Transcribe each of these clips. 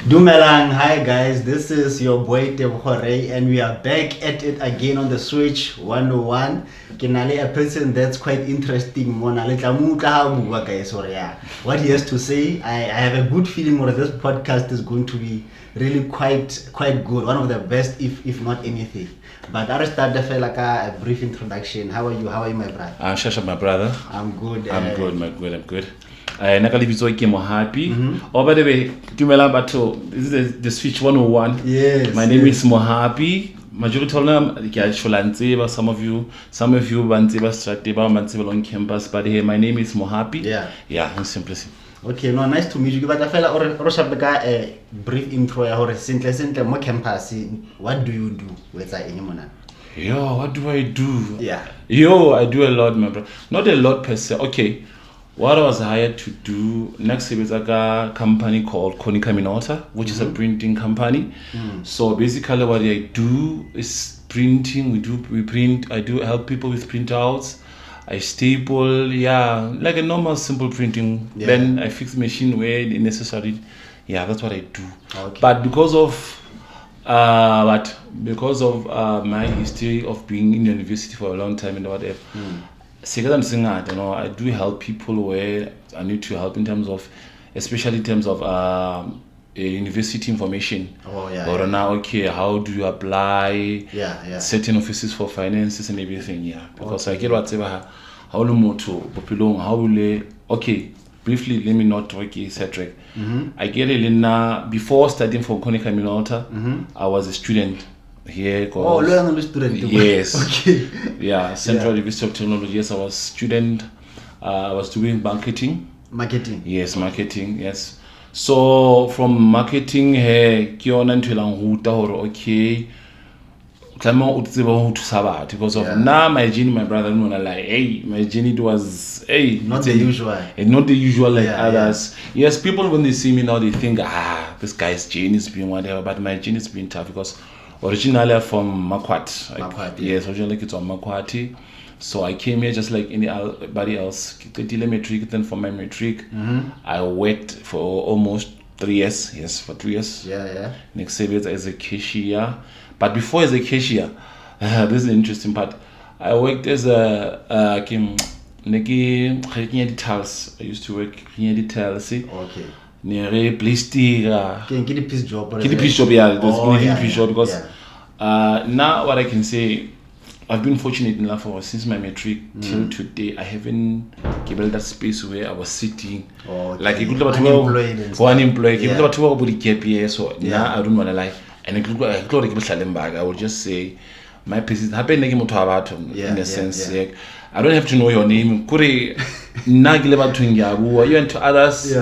Dumelang, hi guys, this is your boy Tebhore and we are back at it again on the Switch 101. Kinale a person that's quite interesting. Mona guys, or yeah. What he has to say, I have a good feeling that this podcast is going to be really quite good. One of the best, if not anything. But I'll start a brief introduction. How are you? How are you, my brother? Shasha, my brother. I'm good. I'm good. Nakalibizo ke Mohapi. Oh, by the way, Dumela Bato, this is the Switch 101. Yes. My name is Mohapi. Majority of them, some of you, Bantiba Stratiba, Mantiba on campus, but here my name is Mohapi. Yeah, in simplicity. Okay, no, nice to meet you. But I feel like a brief intro or simple more campus. What do you do with that anymore? Yo, what do I do? Yeah. Yo, I do a lot, my bro. Not a lot per se. Okay. What I was hired to do next is a company called Konica Minolta, which is a printing company. So basically what I do is printing. We print. I do help people with printouts. I staple, like a normal simple printing. Then I fix the machine where necessary. Yeah, that's what I do. Okay. But because of my history of being in university for a long time and whatever. I do help people where I need to help in terms of, especially in terms of university information. Or now, okay, how do you apply? Certain offices for finances and everything. Because I get whatever. How will okay? Briefly, let me not talk Cedric. I get it before studying for Konica Minolta. I was a student. Here, student. Yes. Okay. Yeah, Central University of Technology. Yes, I was student. I was doing marketing. Yes, marketing. Yes. So from marketing, okay. Because of now my journey, my brother, my journey was not the usual. Not the usual like others. Yes, people when they see me now they think this guy's journey is being whatever, but my journey is being tough because originally I'm from Makwat. Yes, originally it's on Makwati. So I came here just like anybody else. Then for my matric, I worked for almost 3 years. Yes, for 3 years. Next year as a cashier. But before as a cashier, this is the interesting part. I worked as a details. I used to work in details. Okay. Near plastic. Get a piece job. Because now what I can say, I've been fortunate enough since my matric till today. I haven't given that space where I was sitting like unemployed. So now I don't want to lie. And I would just say my pieces happen in a sense. I don't have to know your name. You and to others.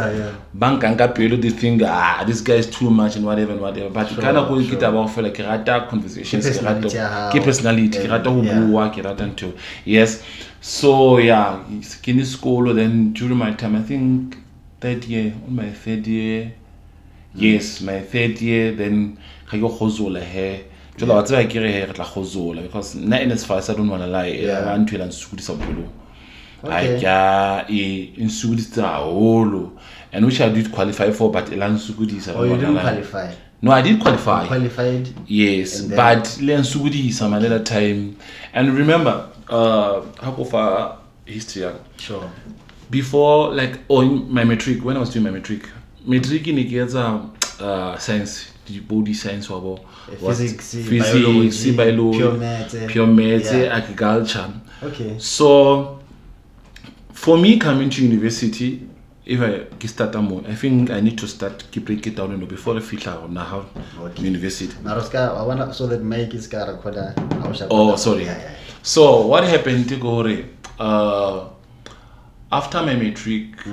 Bank and they think this guy is too much and whatever. But you kind of go get about for like rata conversations, keep personality, yes. So in school then during my time, I think third year, yes, my third year, then I go hozola here. Because not in as far as I don't want to lie, I want to learn school something. In school and which I did qualify for, but learn school is. Oh, you didn't qualify? No, I did qualify. You qualified? Yes, but learn school some another time. And remember, how far history? Sure. Before, like, on my matric, when I was doing my matric in science. The body science physics, biology, pure maths, agriculture. Okay. So for me coming to university, if I start I think I need to start keeping it down before I feel out now university. I want so that Mike is recorder. Oh, sorry. So what happened to go after my matric?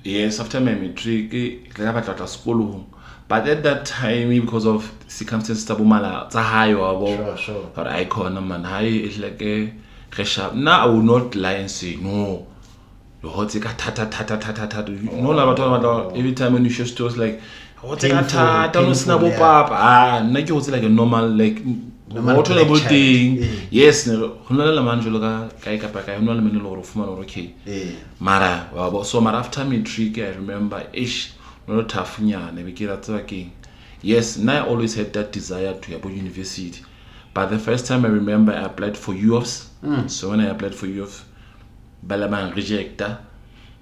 Yes, after my matric, I went to school. But at that time, because of circumstances, sure. But icon man, high is like a sharp. Now I will not lie and say no. You hold it every time when you show stores like what's like a normal like normal thing. Yes, so after matric, I remember not tough nyane be ke ratsa ke. Yes, now I always had that desire to go to university. But the first time I remember I applied for UOFs. So when I applied for UOF, Balaman rejected.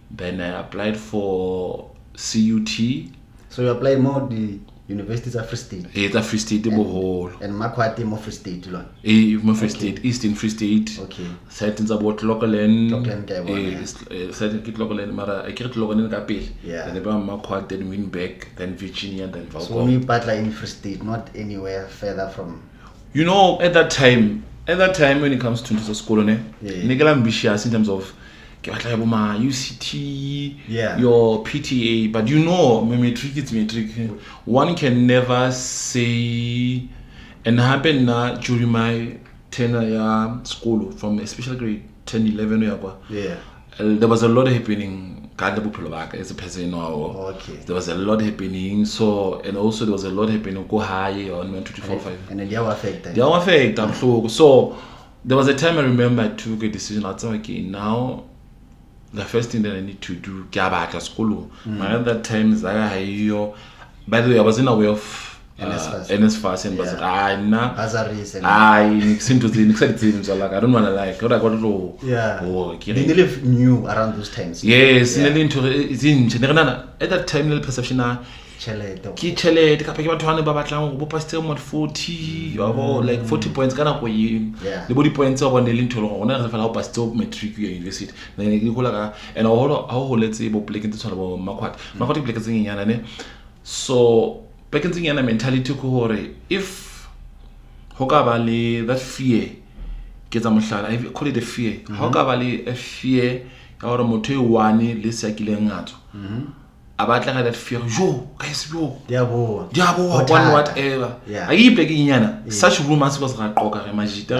Then I applied for CUT. So you applied more the universities of Free State? It's a Free State whole. And Makwati more Free State? More Free State, Eastern Free State. Okay. Certain about local and certain local and Mara, I get local and Capil. Yeah. And then Makwat, then Winbeck, then Virginia, then Valco. So only Patla in Free State, not anywhere further from. You know, at that time when it comes to school, Nigel ambitious in terms of UCT, your PTA, but you know, metric it's metric. One can never say, and happened during my tenure school from especially grade 10, 11, there was a lot happening. As a person, there was a lot happening. So, and also there was a lot happening. Go high on 1, 2, 3, 4, 5. And then they are affected. They are affected. I'm sure. So, there was a time I remember I took a decision. I thought, okay, now the first thing that I need to do, get back to school. At that time, by the way, I wasn't aware of NSFAS and was I don't want to like what I got to they live new around those times. Yes, at that time little perception like 40 points kana go the body points of on the lintel on a fellow pastor metric university then you and how let's say about playing to about makwat playing so back in the mentality to if Hokabali that fear gets I call it a fear. Hokabali a fear or a motor one lisa killing out. About like that fear, guys, Diabo, whatever. I keep taking Yana. Such rumors was like Coca, Magita,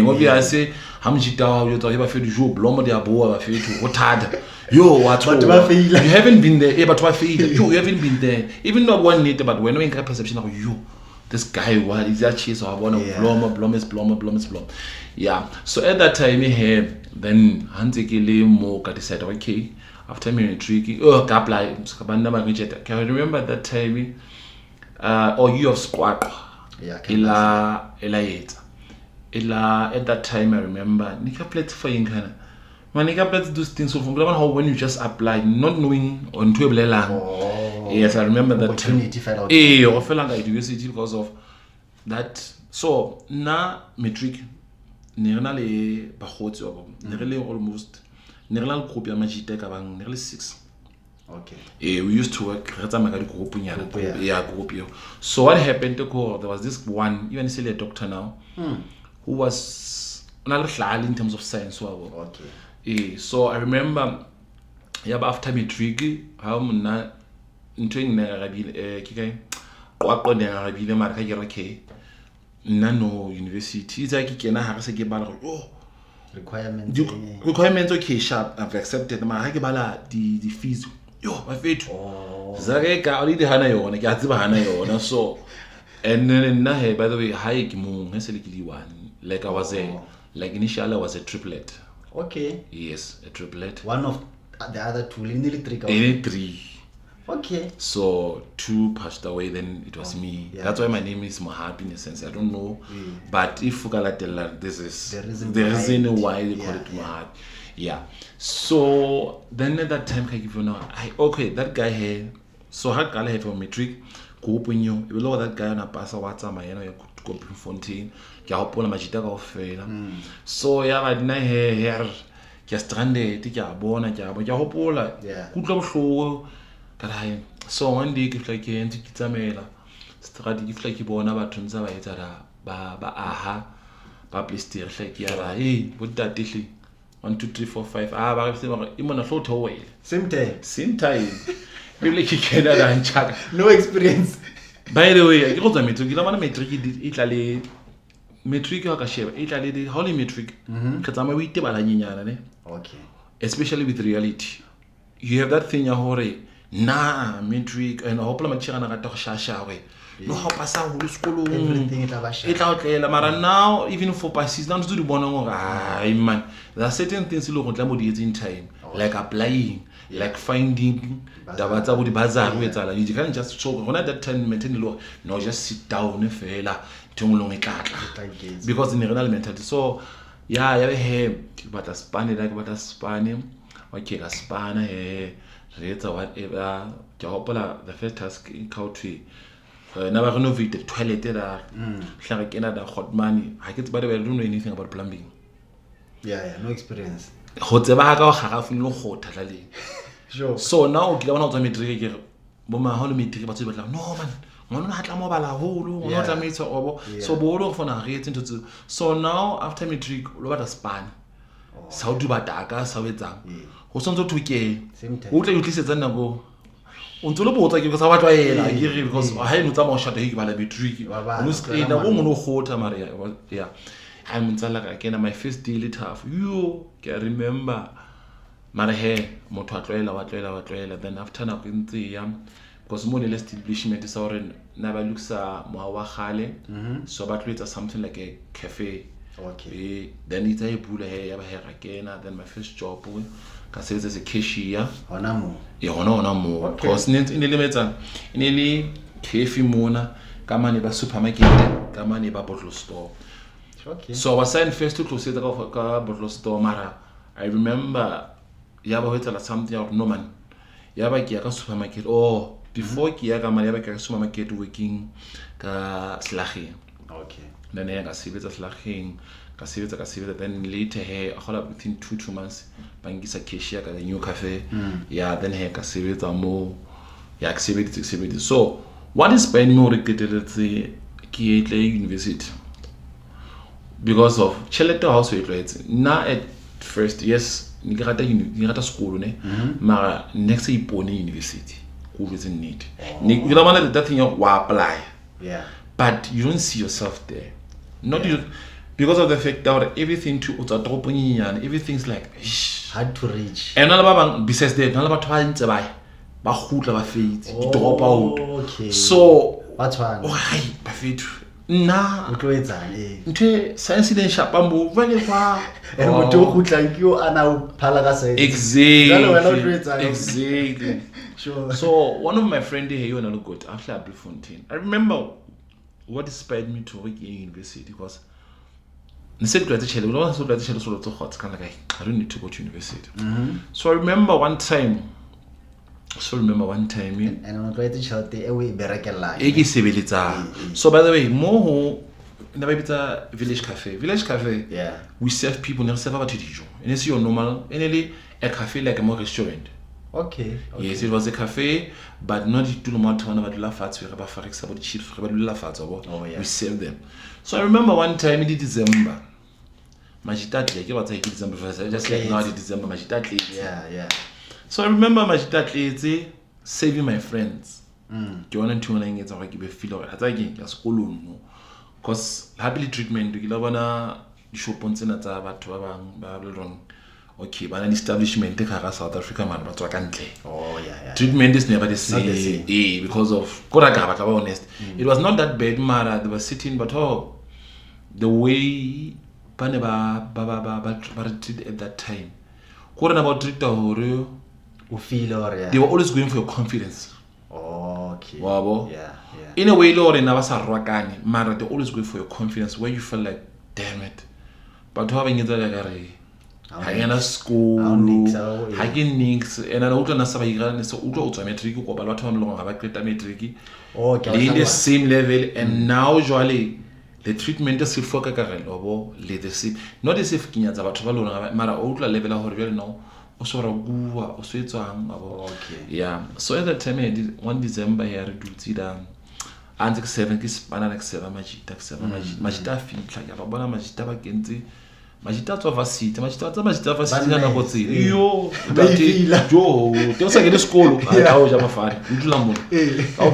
obviously, Hamjita, you talk about you, Blomo Diabo, I feel to what hard. You haven't been there, but you haven't been there. Even not one need, but when we get perception of you, this guy, what is that cheese or one of Blom. Yeah. So at that time, then Hansikili Moka decided, okay, after me tricky, can I remember that time? Or you of squad, Ella, at that time, I remember, Nika played for Inkana. When let's do things so from how when you just apply, not knowing on to yes, I remember that opportunity fell out. Or fell under university because of that. So now metric nearly nearly almost nearly copy nearly 6. Okay. We used to work group. So what happened to go? There was this one, even still a doctor now, who was in terms of science. Okay. So I remember after metric how na ntweng na rabile ke kwa na rabile mara ka kere ke nano university tsa ke kena ha se ke bala requirements okay sharp I've accepted mara ha ke bala di fees ba fetu zake ka already hana yona ke a tsiba hana yona so and then by the way high ke mong he se le ke one like I was initially I was a triplet. Okay. Yes, a triplet. One of the other two, nearly 3. Okay. So 2 passed away, then it was me. Yeah. That's why my name is Mohapi in a sense. I don't know. But if Fukalatella, this is the reason why they call it Mohapi. Yeah. So then at that time, that guy here, so how can I have a metric? Below that guy on a pass or what's my Fontaine. So yeah, I didn't hear just stranded. So one day, if like you strategy if like you born about aha, like hey, put that dish 1, 2, 3, 4, 5. Even a float away. Same time. Really, can't no experience. By the way, I got a metric. I want to Italy. Metric Italy the holy metric. Okay. Especially with reality. You have that thing metric and no how pass everything now even for passes down to the man there are certain things you look in time like applying like finding taba tsa bo di bazar o etsala you can't just so when at that time maintain lo no just sit down fela thongolong e tlatla because in the real mentality so yeah he but a span like but a span okay a span reetsa whatever ke hopola the first task in country na ba renovate the toilet there hlaga kena da hot money ha ke tseba don't know anything about plumbing no experience go tseba ga ka ga fun lo khotha tla le sure so now ke bona o tsa matric ke bo ma holo matric ba tseba tla no man ngwana ha tla mo bala holo ngwana tla metsa obo so bo lo fona re etsa ntse so now after matric lo ba da span sa o duba taka sa o etsang go sontso thuke o tla utlisetsa nako o ntse lo botsa ke go sa batwa ela ke re because ha eno tsa mo shata ke bala matric no screen go ngono khotha mara yeah I'm in my first daily tough you can remember mara he motho a tloela then after na go ntse ya because mo le establishment is already na ba luksa mo wa khale so ba tloetsa something like a cafe okay then it's a bula he ya ba he rakena then my first job ka sebetsa as a cashier hona mo hona mo because in le metsa in le cafe mona ka mane ba supermarket ka mane ba bottle store. Okay. So I was signed first to close the bottle store mara. I remember yaba wetala something out no man. Yaba ki ka supermarket before ki ya ka mali yaba ka supermarket working ka slaging. Okay. Then I sebetsa slaging ka sebetsa then later he agola within 2 months bangisa cashier ka new cafe. Yeah then he ka sebetsa mo ya ka sebetsa. So what is spend more rekete ki etle university because of chelete house it na at first yes ni rata school ne mara next ipone university who is in need ni la mana that thing you apply but you don't see yourself there not you because of the fact that everything to utsa tropong and everything's like hard to reach and all about besides that all about twa ntse ba gutla ba faith di drop out okay so what's one hai ba faith na utloetsane ntwe science le shapa mo vale kwa motho go tlankio ana o phala ka science exactly sure so one of my friend here you know good after a Bloemfontein I remember what inspired me to work in university because nse tlo tshele lo so tlo tshele so lo hot kind of like I don't need to go to university so I remember one time and on try to shout the away berekela ke sebeletsa so by the way mo na ba bitsa village cafe we serve people ne serve batho dijo and it's your normal and a cafe like a more restaurant okay yes it was a cafe but not to the matter one about la fats we ba farex about chips we ba la fats we serve them so I remember one time in December majitatle ke batsa ke December just like now December majitatle so I remember majitatle saving my friends ke yona ntho ngwana ngetsa gore ke be feel gore atsa ke ya sekolong no cause happily treatment ke la bona di shopong tsena tsa batho ba bang ba lorong okay bana establishment ka ga South Africa man ba tswa ka ntle treatment is never the same because of kora ka ba honest it was not that bad mara they were sitting but the way bane ba treated at that time kora na about treat hore feel or they were always going for your confidence okay wabo in a way lord na ba sa rwakane mara they always go for your confidence where you feel like damn it but how beng etsa ka re ha yana school ha ke nix and I utla na sa ba irane so utla o tswa matric go ba batho ba mlong ga ba qeta matric in the same level and now usually the treatment is foka ka re lobo le the same not as if kinyatsa batho ba lona mara utla level a hore bele no o so ra bua o so etswang so at that time I did 1 December here re dutsi da anze ke 7 ke spana like 7 majita fitla ya ba bona majita ba kentse majita tswa varsity na go tsile yo jo te sa ke le sekolo a o ja mafari ntla mo a o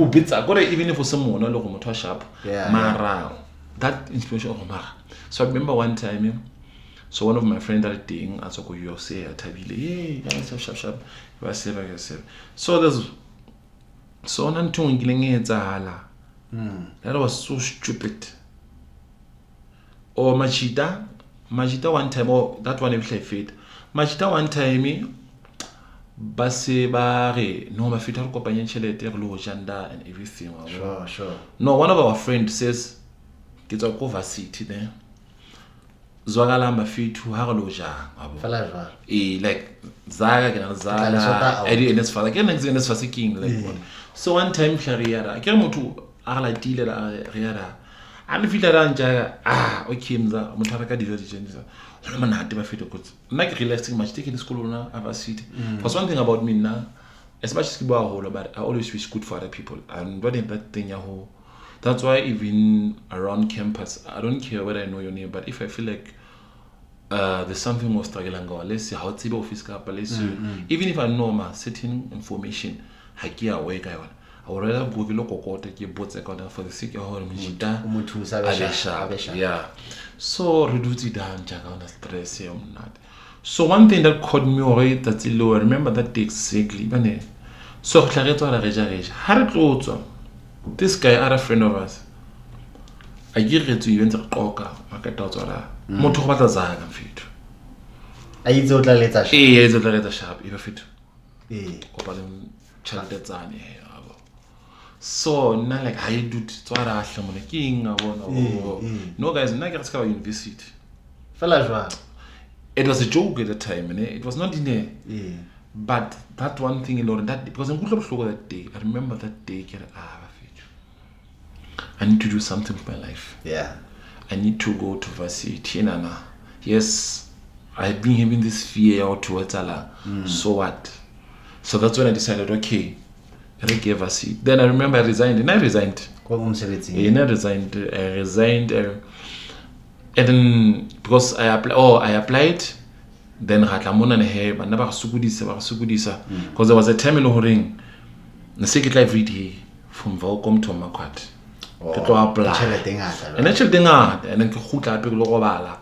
bitsa gore even if o se mona le go motho a sharp mara that inspiration of mara so I remember one time so one of my friends that thing as go you say atabile sharp ba seba so there's so nanto ngileng etsala that was so stupid majita one time that one if I fit majita one time ba se ba re no ba feta re kopanya tšhelete re lo janda and everything. Sure. No, one of our friends says ke tswa ko varsity there zwakala mafethu ha re lo jang fela jwa like zaga ke na zaga edi ns fa ke neng ns fa seking like so one time shariara ke motho a la tile la riara a le fitla ra ntja okay mza motho ra ka dilo di jenisa le manate ba fete kotsi nna ke relaxing much taking school na varsity because one thing about me now as much as people are whole but I always wish good for other people and what in that thing ya whole. That's why even around campus, I don't care whether I know your name, but if I feel like there's something more struggling, let's see how it's office cap, even if I know my certain information, I would rather go look or take your boats for the sake of yeah. So reduce it down, check out the stress. So one thing that caught me away that's low. I remember that day exactly. So this guy, other friend of us, I get to even the coca, I get out of that. Motor Zaga fit. I eat the letter sharp. It's a letter sharp, if a fit. Open child Zani. So, not like I do to king. No, guys, Nagasca University. It was a joke at the time, and it was not in there. But that one thing alone, that because I'm good that day. I remember that day. I need to do something with my life. Yeah. I need to go to varsity. Yes, I've been having this fear towards Allah. So what? So that's when I decided, okay, I gave varsity. Then I remember I resigned. And I resigned. And then because I applied. Then Ratlamona and but never sukudisa. Because there was a time in Horing. The second life read here from Volcom to Makwat. To apply. And actually thing and then Kuta Pegolobala.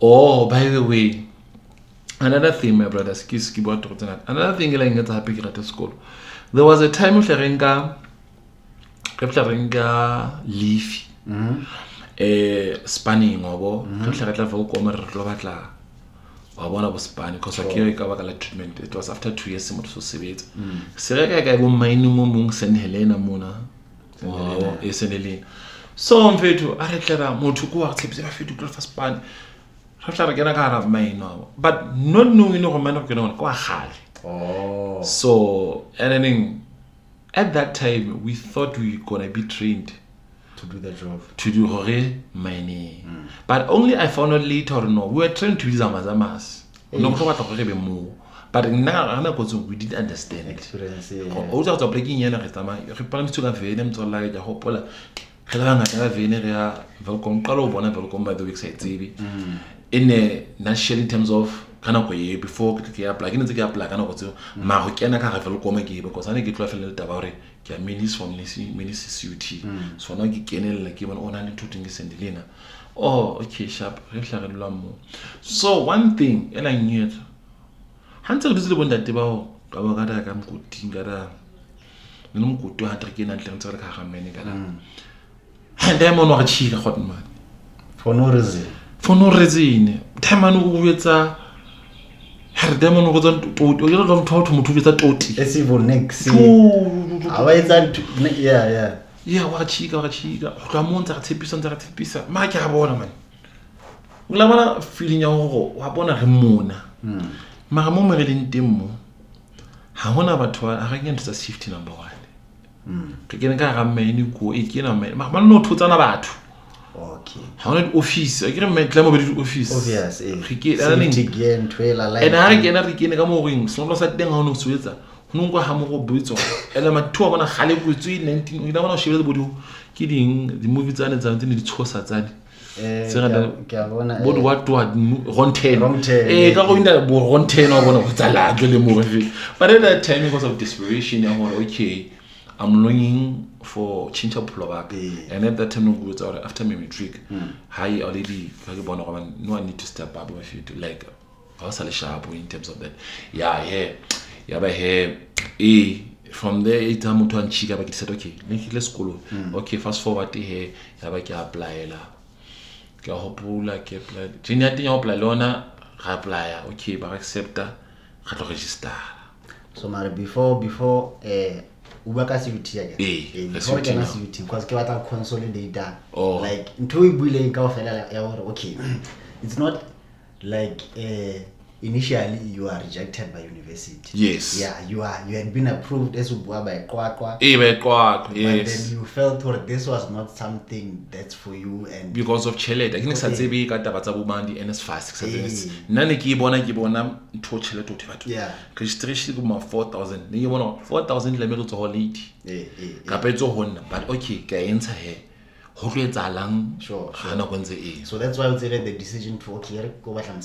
Oh, by the way, another thing, my brothers, another thing like that happened at the school. There was a time of Sharinga leaf. Spanning or was spanning because I treatment. It was after 2 years so severe. Serega guy will minimum send Helena Mona. So I'm very to Aretera Motuku accepts if you do for span. After again, I have mine now, but not knowing no man of go hard. So and then at that time we thought we were gonna be trained to do the job. To do money. But only I found out later no. We were trained to use Amazamas. No more. But now we didn't understand experience. Also to breaking in reparams to have them to like the whole welcome by the website TV. In a nutshell in terms of before apply in the apply because I get about it. Minis from Minis UT. So now you can like even on two things in the lina. Oh, okay, sharp. So one thing, and I knew it. Hunter is the one that about Gada come good Tingada. No good to have taken and learn to have many gada. And them on what she got man. For no reason. For no reason. Taman with a her demon wasn't to don't talk to Mutu with a toti. Let's even next. Yeah, wachiga. Ramonta tipisa. Maka abona man. Ulamana feeling ya ho wabona remona. Maramoma relintemo. Ha hona batho a re kentse shift number 1. Ke kene ka ga meni ko e kena me. Ma no thutsana batho. Okay. How not office? I can't make claim office. Obvious, and I can ka mo ring. Solo sa teng ha no swetsa. Nungo ha mo go butso. Ela mathu a bona gale butso 19. Ina bona shebele bodu ke ding di movie tsane tsa ntse di tshosa tsane. Bodu what wrong 10. Ka go inda bo wrong 10 o bona go tsala ke le movie. But at that time because of desperation I was okay. I'm longing for change of plowback, and at that time no good after my matric. I already no I need to step up with you to like I was a sharp in terms of that. But from there it time to chica but said okay, let's go. Okay, fast forward here, apply la. Ke hopula ke apply. Jenya apply lona ga apply okay ba accepta ga tlo register. So mara before uba ka CVT ya before ke na CVT because ke batla consolidate like ntho e buileng ka ofela ya hore okay it's not like initially you are rejected by university. Yes. Yeah, you had been approved as ubua by Konica. Yes. But then you felt or this was not something that's for you and because of chelete. I think sa tsebe ka taba tsa bomandi NS5 6 nna ne ke bona ntho chelete o batho. Yeah. Registration go ma 4000. Ne ke bona 4000 le melo tso late. Ka petso honna but okay ke enter here. Sure. So that's why I would say that the decision to go back and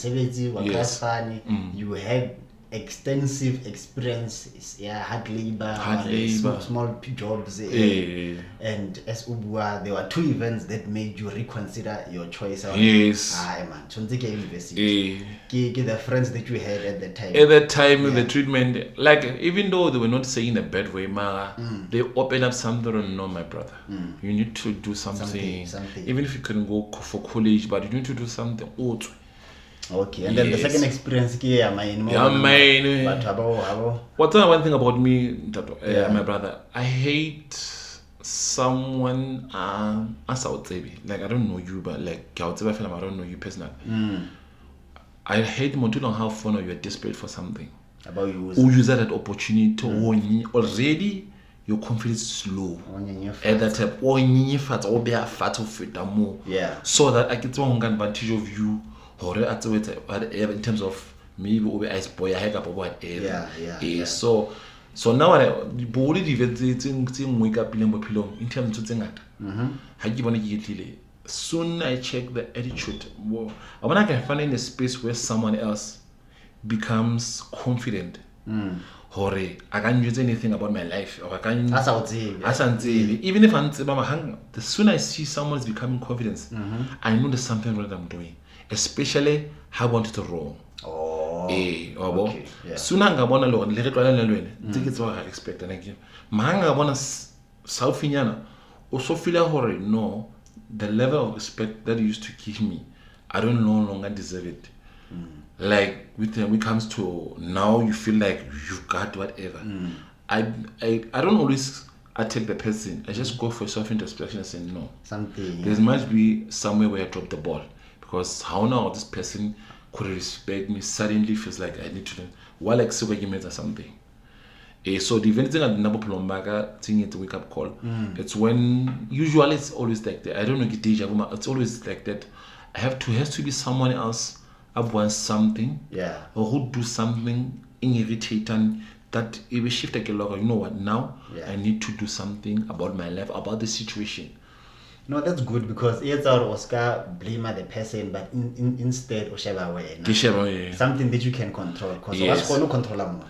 you had extensive experience, hard labor, small jobs, and as Ubua, there were 2 events that made you reconsider your choice. Yes. University. The friends that you had at the time. At that time, the treatment, like even though they were not saying in a bad way, they opened up something. No, my brother, you need to do something. Even if you couldn't go for college, but you need to do something. Okay, and then the second experience, what's one thing about me, my brother? I hate someone. As I would say, like I don't know you, but like I don't know you personally. I hate more too long how fun or you're desperate for something. About you. Who use that opportunity to already your confidence is low. At that time, or be a fat of it more. Yeah. So that I get one advantage of you. Or in terms of maybe over ice boy I had up about so now I body thing wake up in terms of thing how you want to get soon I check the attitude. I want to find in a space where someone else becomes confident. Or I can't use anything about my life, or I can't. Even if I'm the sooner I see someone is becoming confident, I know there's something wrong that I'm doing. Especially how I wanted to roll. Okay. Sooner I want to learn. Think it's what I expect. And again, Mahanga want to Southiniana also feel like no, the level of respect that you used to give me, I don't no longer deserve it. Like when it comes to now, you feel like you got whatever. I don't always attack the person. I just go for self-introspection and say no. There must be somewhere where I drop the ball. Because how now this person could respect me suddenly feels like I need to while like so or something. So the event thing at number plombaga thing it's a wake up call. It's when usually it's always like that. I don't know it's always like that. Has to be someone else who something. Or who do something irritating that it will shift like a lot. You know what now? I need to do something about my life, about the situation. No, that's good because it's our Oscar blame the person, but instead something that you can control. Because you control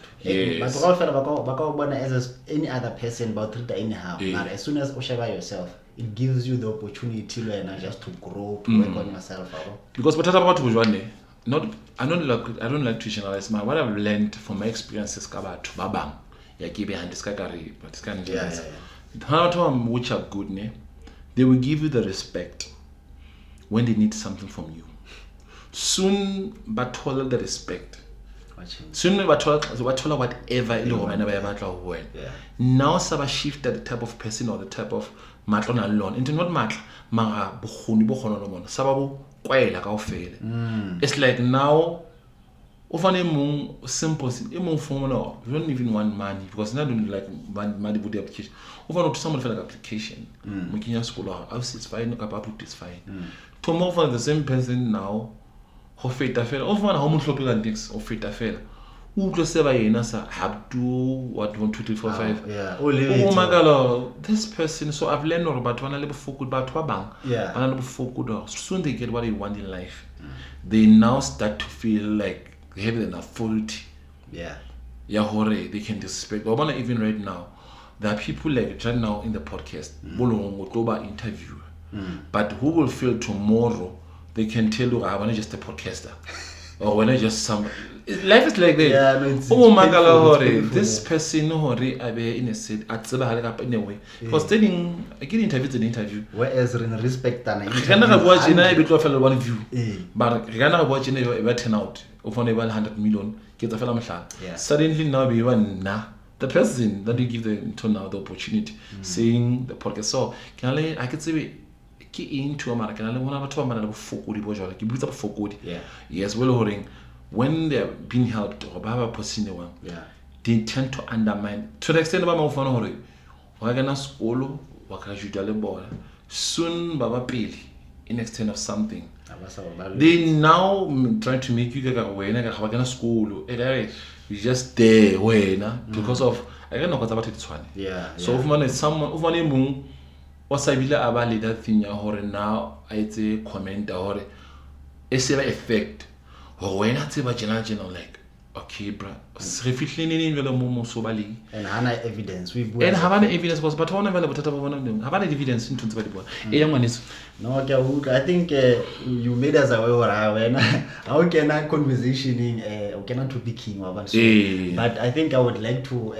but as any other person, but treat anyhow. As soon as yourself, it gives you the opportunity to learn just to grow, to work on yourself. Because what about I don't like to generalize. What I've learned from my experiences about babang, which are good, they will give you the respect when they need something from you. Soon, but tolerate the respect. Soon, but tolerate whatever. Now, Saba shift the type of person or the type of matron alone. Into not mat, mara bukhuni bukhono sababu kwaela ka ofele. It's like now. Simple, you don't even want money because now don't like money with the application. Over to someone for like application. Making school house is fine, it's fine. Tomorrow the same person now, how fate affair. Over how much local index of fate affair. Who close by Nasa have to what 1, 2, 3, 4, 5. Oh my god, this person. So I've learned about one little focus about Twabang. One little focus. Soon they get what they want in life. They now start to feel like they have an authority. They can disrespect. Even right now, there are people like right now in the podcast, interview. But who will feel tomorrow they can tell you, I want to just a podcaster. Or when I just some life is like that. This person in a said at anyway. Because telling I get interviews an interview. Whereas in respect I cannot watch in a bit of one view. But I cannot watch in a turn out. of 100 million, get a fella. Yeah. Suddenly now we want the person that you give the now the opportunity, saying the podcast. So can I could say into America, and I want to America for good, yeah. Yes, well, when they're being helped or Baba Posino, they tend to undermine to the extent of my phone. Wagana school, Wakajudale boy, soon Baba Pili, in extent of something. They now trying to make you get away, Wagana school, you just there, because of I don't know what about it. Yeah. So, if man is someone, if one moon, what's I will about that thing, or now I say comment or a severe effect. Or when I say about general, like, okay, bro, reflecting in the moment so bali. And Hana evidence. And have an evidence was, but one available one of them. Have an evidence into the body. A young one is. No, I think you made us aware when how can I conversationing cannot to be king but I think I would like to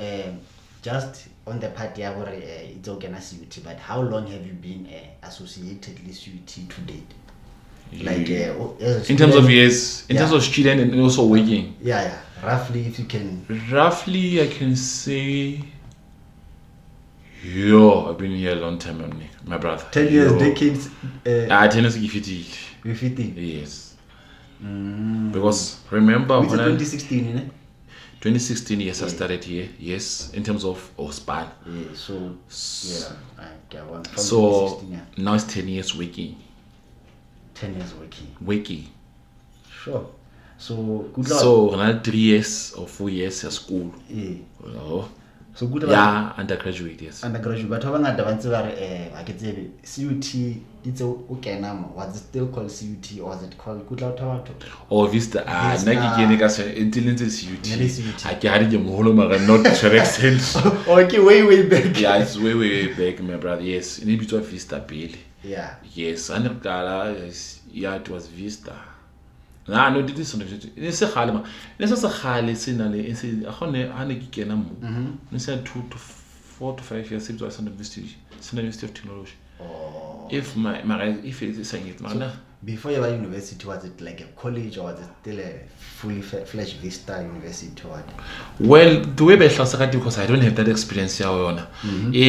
just on the part where it's organized, but how long have you been associated with UT to date? Like in terms of years, in terms of student and also working. Yeah. Roughly, if you can. Roughly, I can say. Yo, I've been here a long time, my brother. 10 years, decades. 10 years, 50. 50? Yes. Because remember when 2016, 2016, yes, I started here. Yes, in terms of span. Yeah, so now it's 10 years working. 10 years working. Sure. So good luck. So another 3 years or 4 years at school. Yeah. Oh. So good. Yeah, undergraduate, yes. Undergraduate, but how I can say CUT. It's okay now. Was it still called CUT or was it called Good Luck? Oh, Vista. Until it's CUT. I carried the Mohapi, not to an extent. Okay, way back. Yeah, it's way back, my brother. Yes, in between Vista Bailey. Yeah. Yes, and yeah, it was Vista. No, this is it's a halima. This is a hali sinale. It's a honey kenam. It's 2 to 4 to 5 years. It was on the University of Technology. Oh. If it is saying it, man. Before you were university, was it like a college or was it still a fully fledged Vista University or what? Well, the way because I don't have that experience here.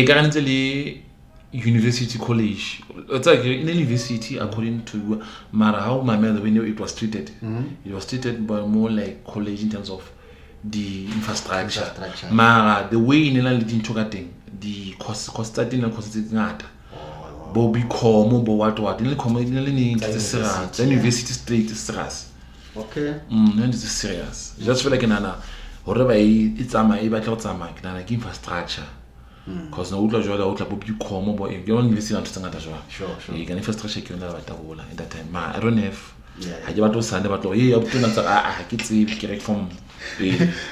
Currently. University college. It's like in a university according to Mara how my mother when it was treated. It was treated by more like college in terms of the infrastructure. Mara the way in the cost starting and cost not. Bobby come what in the university straight is serious. Okay. It's serious. Just feel like nana whatever it's like infrastructure. Because no outla jwala outla bobi come boy you don't listen to tsanga jwa sure you can infrastructure ke yona ba tabola in that time I don't have ha ke batlo sande batlo up to ntsha ke tse ke from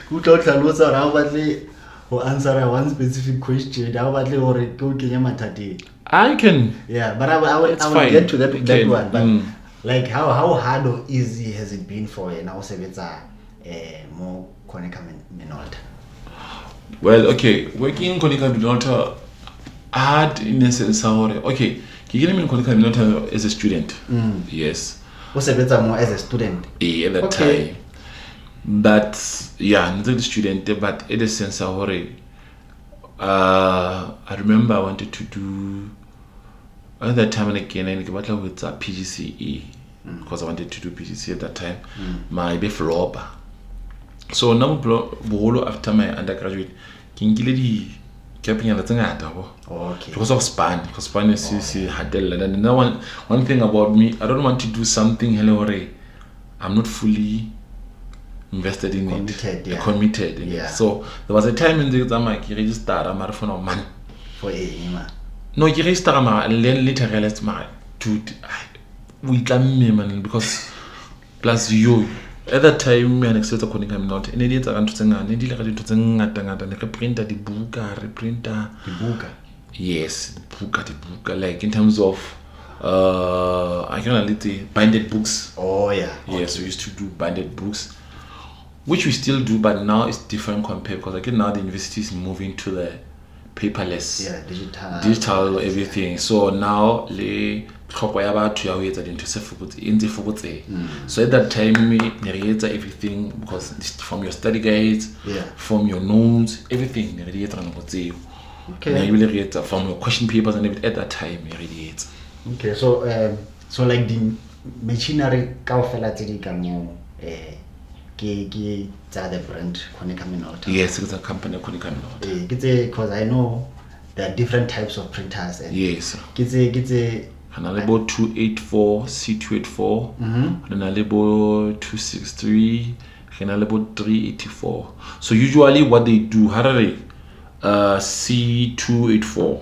go tla tlhalosa ra batle ho answer one specific question da batle hore ke o kenya mathate I can but I will get to that one but like how hard or easy has it been for you now sebetsa more Konica Minolta? Well, okay, working in Konica Minolta hard in a sense. Okay, you get me in Konica Minolta as a student. Yes. What's a better more as a student? Yeah, at that time. But yeah, not a student, but in a sense, I remember I wanted to do at that time and again and with PGCE because I wanted to do PGCE at that time. My beflopa. So now after my undergraduate, Kingility kept me because of span. Because span is and now one thing about me, I don't want to do something I'm not fully invested in committed in it. So there was a time in the exam I registered a marathon of money. For a no, you register and then later realized my dude we can because plus you. At that time, me and Exeter Konica Minolta. And it's around to sing and deal to sing at the printer, the book, reprinter. The book? Yes, the book. Like in terms of, I can little binded books. Oh, yeah. Yes, we used to do binded books, which we still do, but now it's different compared because again now the university is moving to the paperless. Yeah, digital everything. So now le tlhoko ya batho ya ho etsa dintho se fokotse. So at that time ne re etsa everything because from your study guides, from your notes, everything ne re etsa nako tseo. Okay. Ne re etsa from your question papers and everything at that time ne re etsa. Okay, so like the machinery kaofela tse di ka mo ke tsa the brand Konica Minolta. Yes, it's a company Konica Minolta. Because I know there are different types of printers. And yes. Kitse Hanalebo 284, C284, Hanalebo 263, Hanalebo 384. So usually what they do, Harare, C284.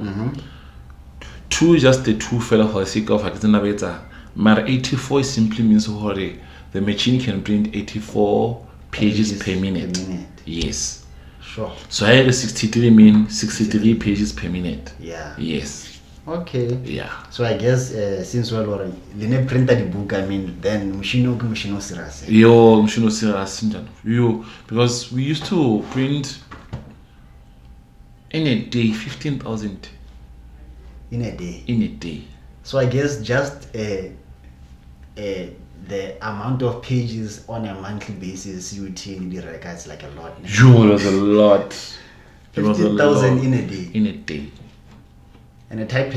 2 is just the 2 fella for the sake of Hakizanabeta. Mar 84 simply means the machine can print 84 pages per minute. Yes. Sure. So here 63 means 63 pages per minute. Yeah. Yes. Okay. Yeah. So I guess since well already, the printer the book, I mean, then machine serious. Yo, machine serious. Yo, because we used to print in a day 15,000. In a day. In a day. So I guess just the amount of pages on a monthly basis you take the records like a lot. Yo, it was a lot. 15,000 in a day. In a day. And a type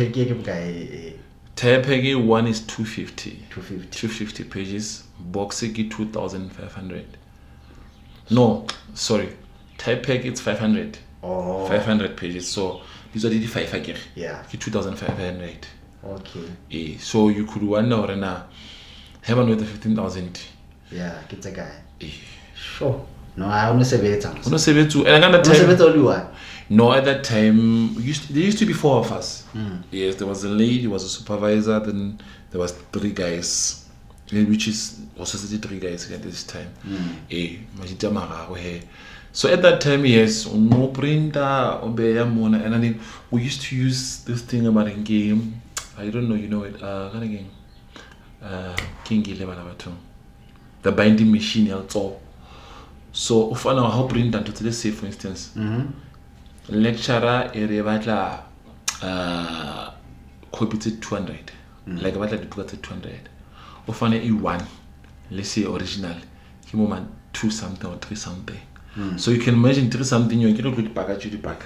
Type one is 250. 250. 250 pages. Boxing 2,500. No, sorry. Type it's 500. Oh. 500 pages. So these are the 5 again. Yeah. 2,500. Okay. So you could wonder now. Heaven with the 15,000. Yeah, it's a guy. Sure. No, I only say better. And only one. No, at that time, there used to be 4 of us. Yes, there was a lady, there was a supervisor, then there was 3 guys, which is also 3 guys at this time. So at that time, yes, no printer, and then we used to use this thing about a game. I don't know, you know it, kind of game. The binding machine also. So if I know how print and let's say for instance, lecturer area batla copy 200, like batla the book 200. If I know E1, let's say original, he moment 2 something or 3 something. So you can imagine 3 something you get a good package to pack.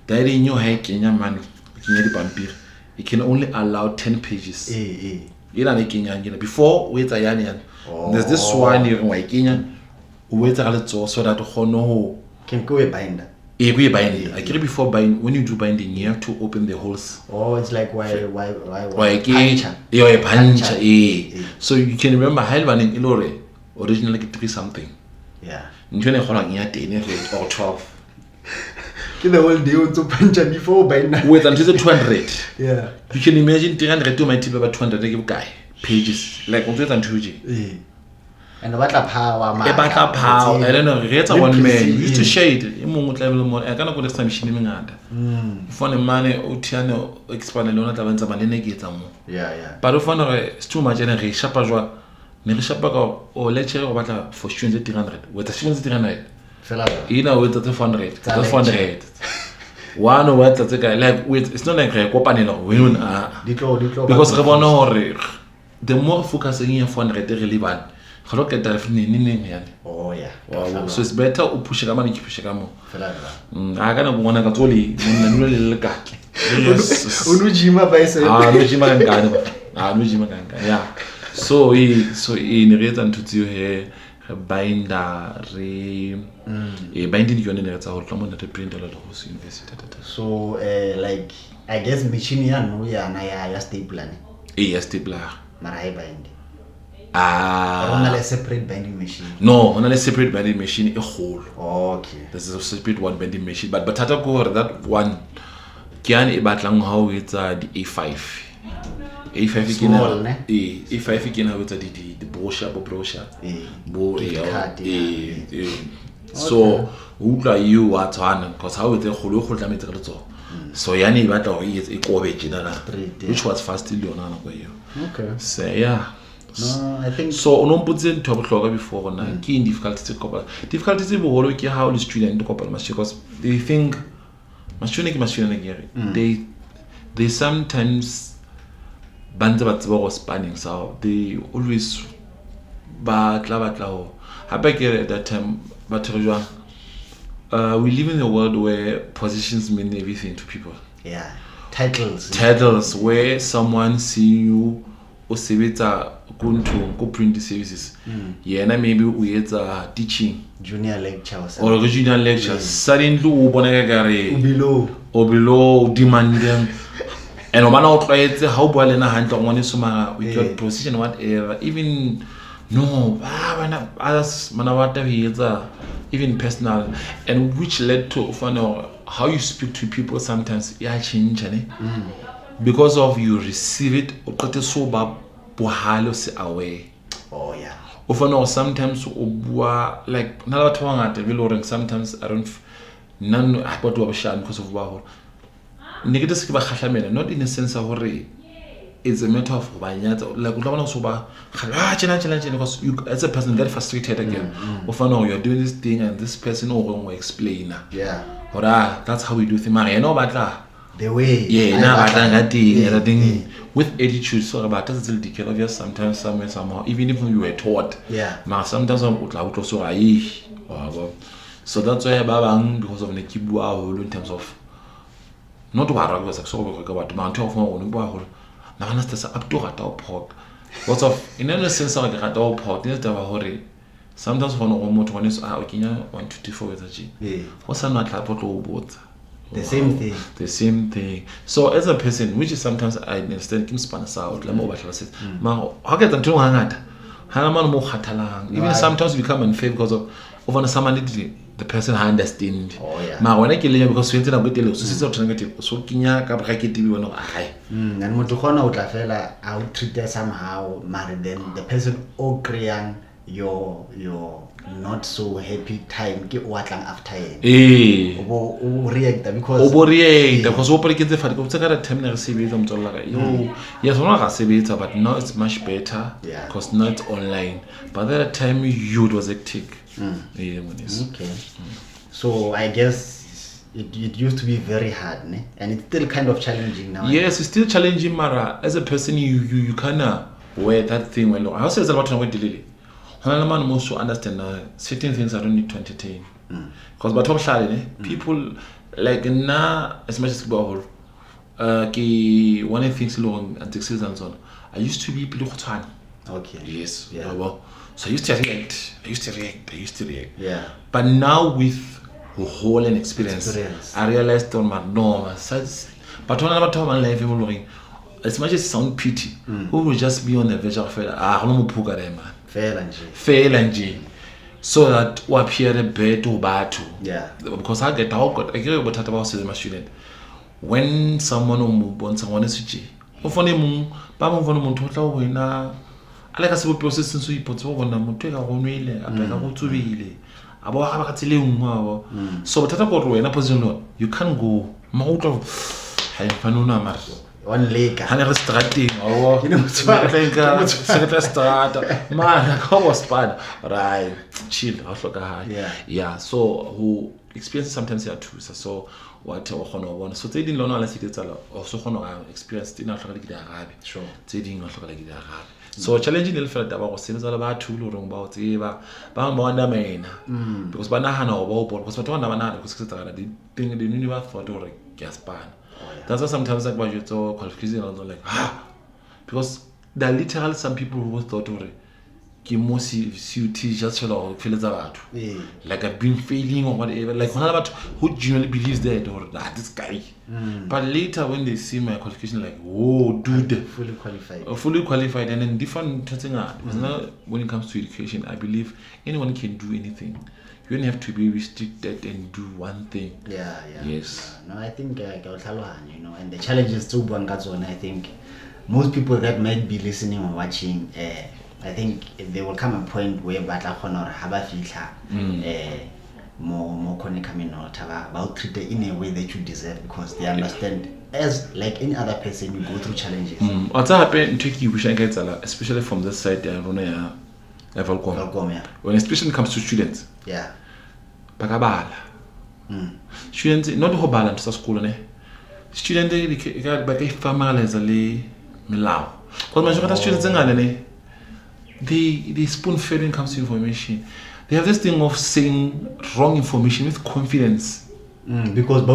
That in your head Kenya man, you can only allow 10 pages. Before wait a yan. There's this one in Kenya. Wait a little so that Hono can go a binder. I get before binding. When you do binding, you have to open the holes. Oh, it's like why puncher. You're a puncher. So you can remember Halvan in Ilore originally 3 something. Yeah. You can hold 10 or 12. Can the whole day to puncher before binder. Wait until the 200. Yeah. You can imagine 300 to my tip about 200 guy pages like 102G. And what power, man? I don't know. It's one man. You used to shade. I can't go to machine. For the money, Utiano expand alone at Avanza Manene. Yeah. But if it's too much energy, Shapajwa, Nerishapago, or lecture or for students 300. With the students 300. You know, with the 200. 200. One or what the guy like with it's not like a copanino. Because the more focusing on 400 really bad. Oh yeah. Wow. So it's better to push a man and push a camo. I can't want to go to Unujima by say. Yeah. So in return to here binder binding unit at our common that print a lot of university. So like I guess machine no ya na ya stapler. Stapler. Marai binding. On a separate binding machine. No, on a separate binding machine, a whole. Okay. There's a separate one binding machine, but Tata go that one. Can about long how it's the A5. A5 small, ne? A5 again how it's the brochure. So who are you what one? Because how it's a whole diameter. So yani battle is a which was fast still on. Okay. So yeah. No, I think so. On puts in top clogger before now. Key difficulties to couple. Difficulties in how the student to couple because they think they sometimes spanning, so they always at that time, but we live in a world where positions mean everything to people. Yeah, titles where someone see you or go print services. Maybe we had teaching junior lecture yes. Suddenly below demanding and how with your position whatever, even even personal, and which led to how you speak to people sometimes change because of you receive it away. Oh yeah. Sometimes like sometimes I don't none because of negative not in a sense of it's a matter of like because you as a person get frustrated again. You're doing this thing and this person will explain. Yeah. That's how we do things. The way. With attitude, so about that's still decay obvious sometimes somewhere somehow, even if you were taught. Yeah. Sometimes so that's why because of the in terms of not what's of in any sense sometimes one is 124 with a G. What's not the same thing. The same thing. So as a person, which is sometimes I understand can span us out, like how get them to even sometimes become unfair because of someone the person understand. Oh yeah. When I kill you because we so and I would treat that somehow, then the person your not so happy time get what long after react because yes but now it's much better because now it's online, but at that time it was hectic. Okay. So I guess it used to be very hard, and it's still kind of challenging now. Yes, it's still challenging, Mara. As a person, you kinda wear that thing when I also say a lot of delay. Man most to understand certain things I don't need to entertain. Because but people like now as much as one of the things long and sales and so on. I used to be okay. Yes. Yeah. Well, so I used to react. Yeah. But now with a whole experience, I realized on my norm. But when I'm talking life, as much as sound pity, who will just be on the verge of fail and G. So that we appear a bit to bad. Yeah. Because I get about my student. When someone wants someone is G. I like a simple process since we put over so you can't go one leg. Right, chill. Yeah. So who experience sometimes here too. So what so they didn't learn also experience in sure. So challenging the fact that was sales about two about because banana or because the thing the universe for to gas pan. That's why sometimes like what you talk qualification like because there are literally some people who thought just like I've been failing or whatever, like one about who genuinely believes that or this guy. But later when they see my qualification, like, oh dude, fully qualified and then different when it comes to education, I believe anyone can do anything. You don't have to be restricted and do one thing. Yeah. Yes. No, I think and the challenges too, I think most people that might be listening or watching, I think there will come a point where batla honor haba fitla more Konica Minolta about treated in a way that you deserve because they understand as like any other person you go through challenges. What's happened to you especially from this side when especially comes to students. Yeah. Bakabala. Students not ho balance sa school ne. Students ba ka ifamaliza le milao. Because majority students ngale ne the spoon feeding comes to information. They have this thing of saying wrong information with confidence. Because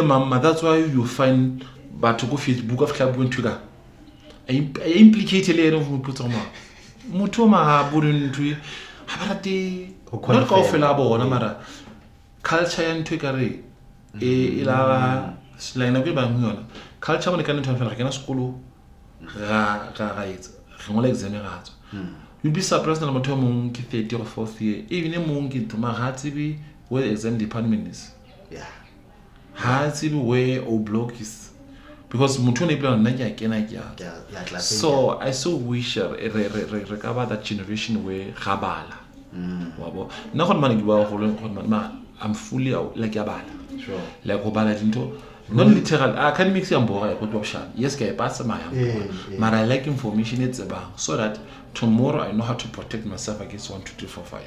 mama. That's why you find but to go Facebook of club going to ga. Implicate le of mutoma. Mutoma ha burun to habarati not go fela bona mara culture ya ntwe kare ila like na ke ba ngona culture mo le kana ntwe fela ke na sekolo ga itse ngola exam ga tso you'll be surprised na motho mong ke 30 or 4th year even mong ke tuma ga tsebe where the exam department is ha tsebe where o block is because motho ne plan nna ke kena ke so I so wish re ka ba that generation where gabala wabo nna go mana ke ba go le go I'm fully out like yabala sure like go bala dinto not literal academics ya mbora ya go option yes ke pass my but I like information it's about so that tomorrow I know how to protect myself against 1 2 3 4 5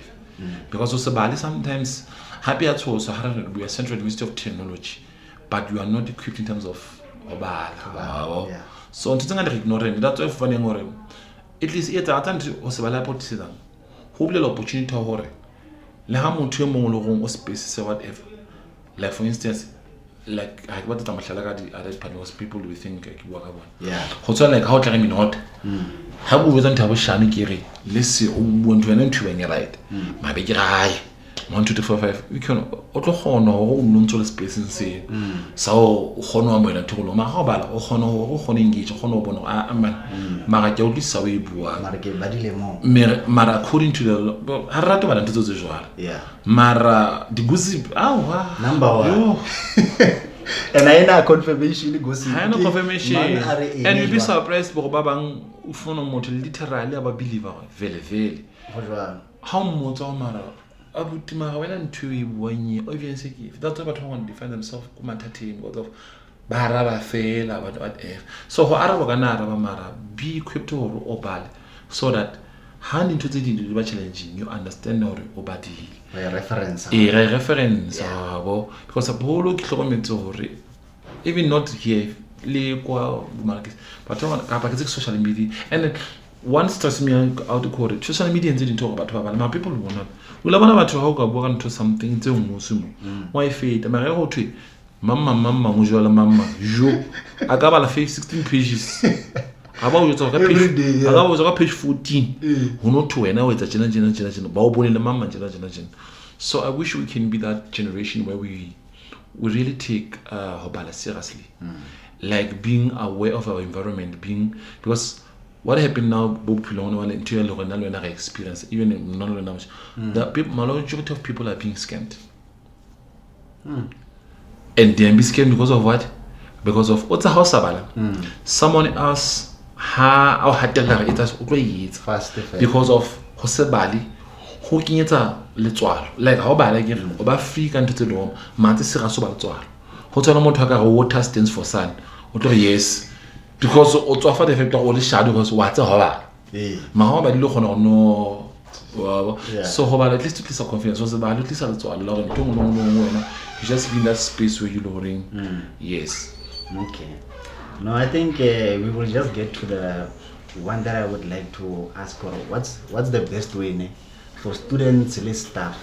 because also bali sometimes happy at all so we are Central University of Technology but you are not equipped in terms of obala so ntse nga re ignore that's why funny ngore at least it's attant o se bala potisa ho bile opportunity hore le ha motho e mongwe le gong o space whatever like for instance like I what the mahlala ka di other partners people we think ke bua ka bona go tswa like how tla Minolta ha bo wetsa ntabo shane ke re le se o bua ntwe ne ntwe beng right mabe ke gae 1 2 3 4 5 we can o tlo gona go o ntso le space se sa o gona wa moela tholo ma ga bala o gona go gona engage gona o bona a man mara ke o tlisa o e bua mara ke badile mo mara according to the ha rata bana ntse tse jwala mara di gossip number 1 and I na confirmation gossip I no confirmation and you'll be surprised bo ba bang o fona motho literally aba believer vele how motho mara abutima ga wena ntwe e bonye obviously if that's what they want to defend themselves kuma thateng because of bara ba fela but whatever so ho araba kana araba mara be equipped to obale so that hand into the ba challenging you understand or obadi reference because abolo ki hlokometse hore even not here le kwa market but ka ba ke social media and one stress me out the core social media and talk about my people will not ula bana batho ha o ka bua into something tse ngosimo why fate ma re go thwe mama mo jwala mama jo aka bala 16 pages aba o yotsa ka page aka o ka page 14 ho no to wena o etsa jena ba o bonele mama jena so I wish we can be that generation where we really take hobala seriously like being aware of our environment because what happened now bob pilona one into the experience even in non-language the majority of people are being scammed and they are being scammed because of what? Because of what's a house someone else because of hosebali ho kenyetsa letswalo like ha o bala ke o ba free ka ntse lo matse se ga so ba letswalo ho tswana motho ka go water stands for sun o tlo yes because o tswa fa the fact o le shadow because wa tse ha ba ma ha ba dilo gona no so ho ba at least to tlisa confidence so se ba le tlisa letswalo la gore ntong no wena you just be in that space where you lowering yes okay no I think we will just get to the one that I would like to ask for what's the best way for students and staff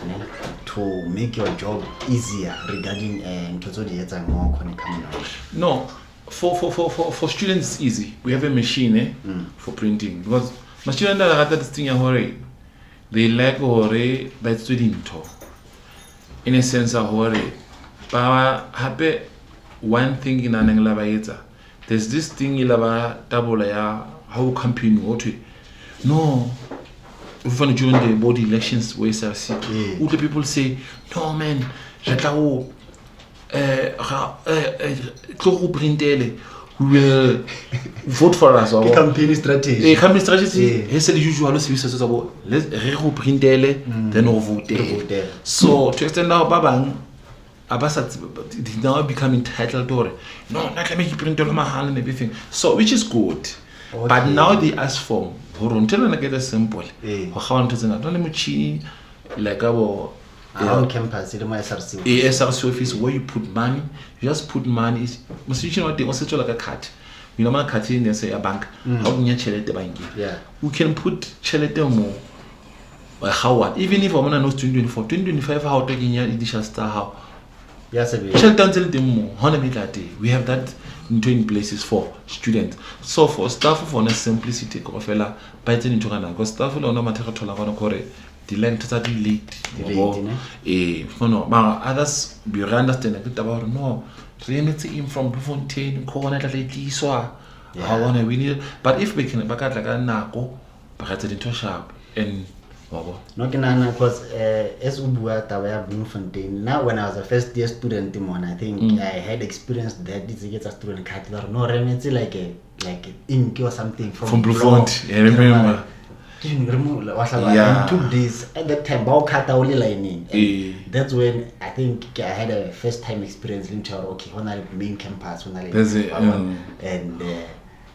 to make your job easier regarding no for students it's easy we have a machine for printing because my students are this thing they like by student in a sense but happy one thing in an there's this thing double how campaign no even during the board elections where the people say no man we will vote for us or campaign strategy it's the usual services about let's reprintele then vote so to extend our babang abasat now become entitled to no not let me print all my hand and everything so which is good but now they ask for horontelana get a simple ho ga ntse na le motšhini like abo around campus, SRC office where you put money. You just put money. You know, they also like a card. You know, my card in say a bank. How can you check the bank? Yeah. We can put check more. How even if I'm not 2024, 2025, how taking your initial star how. Yes, we have that in places for students. So for staff for simplicity, fella, biting into because staff will not matter to the length that late. Others be understand a bit about no. Remedy him from Fontaine, Konica, I want to win it. But if we can back out like a narco, back into sharp and no, because as Ubua Bloemfontein, now when I was a first year student, I think I had experienced that this is a student card. No, remedy like a ink or something from Bloemfontein. I remember. In 2 days at that time, only lining. That's when I think I had a first time experience in okay, on the main campus, and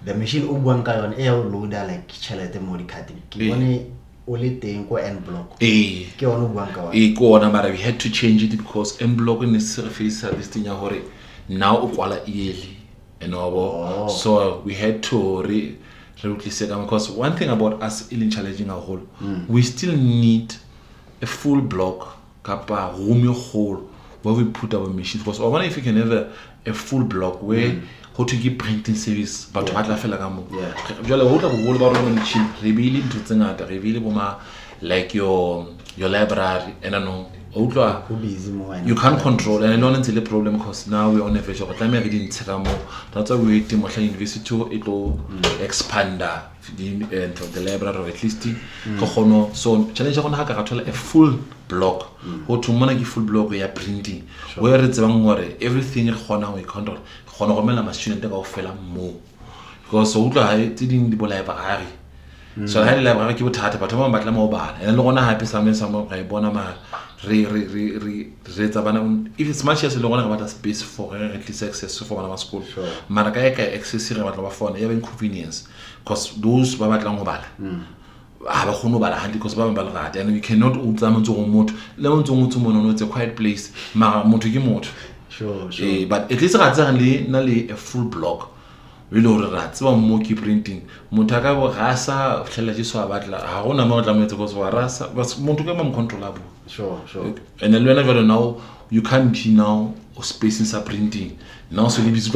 the machine Ubuanka on air loader like Chalete Moricati. Only thing go end block. We had to change it because end block in the surface this thing now ukwala yearly. So we had to because one thing about us in challenging our whole, we still need a full block, kappa room hole where we put our machines. Because I wonder if you can have a full block where how to give printing service, but what I feel like like your library, and I know you can't control, and I know until the problem because now we're on a virtual time. I didn't take more. That's why we university to it will expand the library or at least so challenge on a full block or to manage full block we are printing where it's everything we control my student more because so didn't the library so I had library keep but I'm mobile and I don't want to happy some if it's much as a long about a space for at least access for one of school Maracaica access phone even convenience because those baba mobile because and we cannot remote it's a quiet place sure but at least a full block we know that more keep printing Mutaka rasa controllable sure and then now you can't be now spaces are printing now so you to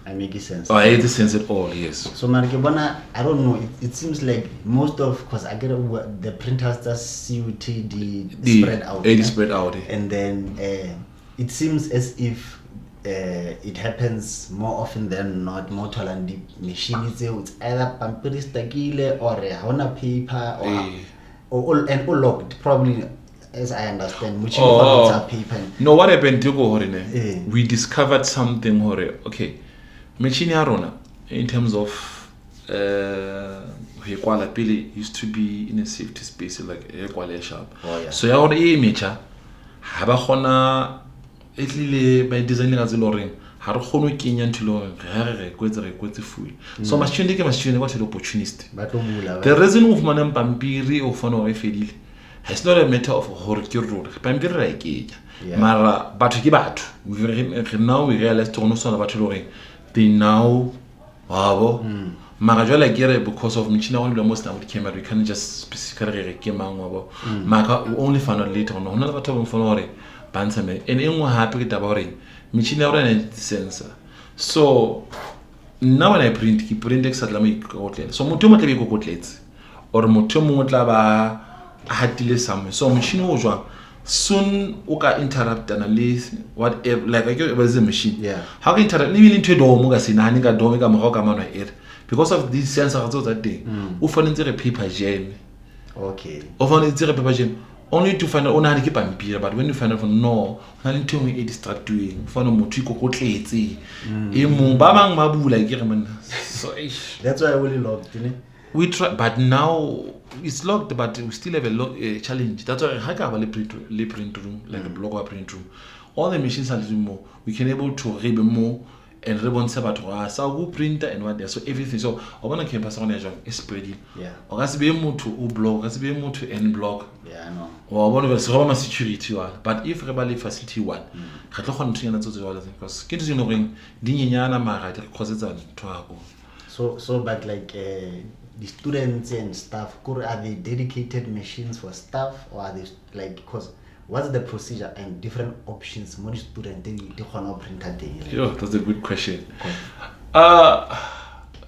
I make sense. Oh, I sense at all, yes. So Marikibana, I don't know. It seems like most of because I get the printers just CUTD spread out. It spread out, and then it seems as if it happens more often than not. More and the machine is either pamperis tagile or a paper or all locked probably. As I understand, which paper. No, what happened to go we discovered something okay. Machine Arona, in terms of used to be in a safety space like a shop. So your mecha Habahona Italy by designing as a loring, Harhono Kenyan to loan, food. So machine what an opportunist. The reason of Manam Pampiri or Fono Fedil has not a matter of Horkir road. Pampiri Mara Batukibat. Now we realize to know son about loring. They now Marajola get because of Michina only the most now camera we can just specifically Maka only found out later on another time for Bansame and anyone happy about it. Michina ran sensor. So now when I print keep index at Lamic outlet. So Mutuma go outlets or Mutumutaba had delay some so Michino soon uka interrupt analyze whatever like it was a machine. How can interrupt living into the because of these sensors that day. Often into a paper jam. Okay. Often into a paper jam. Only to find out on how to keep a beer, but when you find out for no, only to me it distract doing for no motico cotlete. Babang Mabu like German. So that's why I really loved it. We try, but now it's locked, but we still have a challenge. That's why I have a print room, like a block print room. All the machines are more. We can able to read more and ribbons about so printer and what there, so everything. So I want to campus on is spreading. Yeah. Or has be able to block, has be able to end block. Yeah, I know. Or one of us Roma security, but if rebellion facility one, I don't want to because kids you know ring Dinyana Mara causes a to So but like the students and staff, are they dedicated machines for staff, or are they like, because what's the procedure and different options more student they want to print a day? Yeah, that's a good question.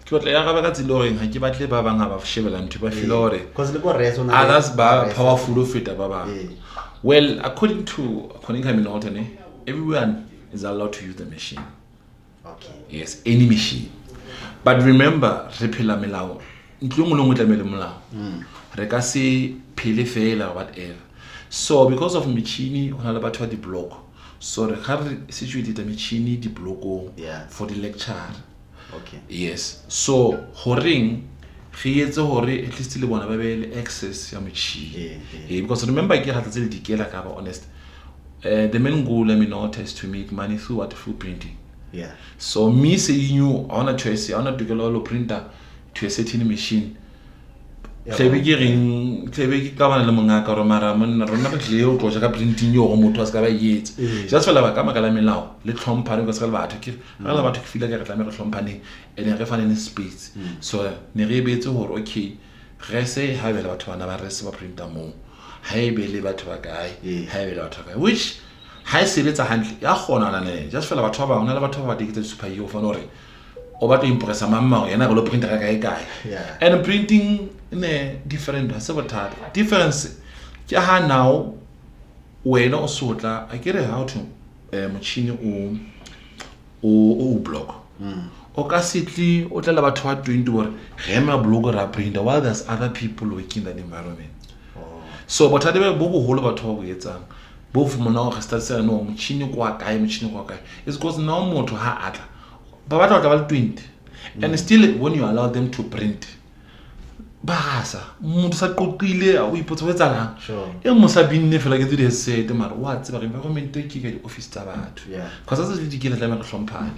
Ke batla ya ga ba ka tsiloreng ha ke batle ba bang ha ba shebela ntho ba feel hore because le go reso na others ba powerful of it ba ba. Well, according to Konica Minolta, everyone is allowed to use the machine. Okay. Yes, any machine. But remember, re phela melao. Ntlo ngwe le ngwe tlamele molao. Re ka se phele fela whatever. So because of machine hona le batho ba di block. So re ga re situated machine di block for the lecture. Okay. Yes. So horeng re etse hore at least le bona ba be le access ya machine. Because remember ke hatla tse di kela ka ba honest. The main goal I mean not is to make money through what through printing. Yeah. So me saying you on a choice, on a to printer to a certain machine. Tlebe ke ka bana le monga ka ro mara monna rona re tle o tloja ka printing yo go motho a se ka ba yetse just fela ba ka makala melao le tlhomphane go se ka le batho ke ga le batho ke feel ka re tla me re tlhomphane ene re fane ne space so ne re betse hore okay re se ha bela batho bana ba re se ba printer mo ha e be le batho ba kae ha e be le batho ba kae which ha e sebetsa hantle ya gona na ne just fela batho ba bana le batho ba dikete superhero fa no re o ba to impressa mamma yena go lo printer ka kae and printing in a different difference ke ha now wena o sotla I get how to machine o block o ka sitli o tla batho ba 20 bore ge ma block ra printer while there's other people working in that environment so but ade bo go holo batho ba go etsang bo fumana go start sa no machine kwa kae it's because now motho ha atla ba batla ka ba 20 and still when you allow them to print basa motho sa qoqile o ipotsa wetsalang e mo sa binne fela ke di set mara wa tseba re environment ke ka di office tsa batho because as di dikela tla me re hlomphane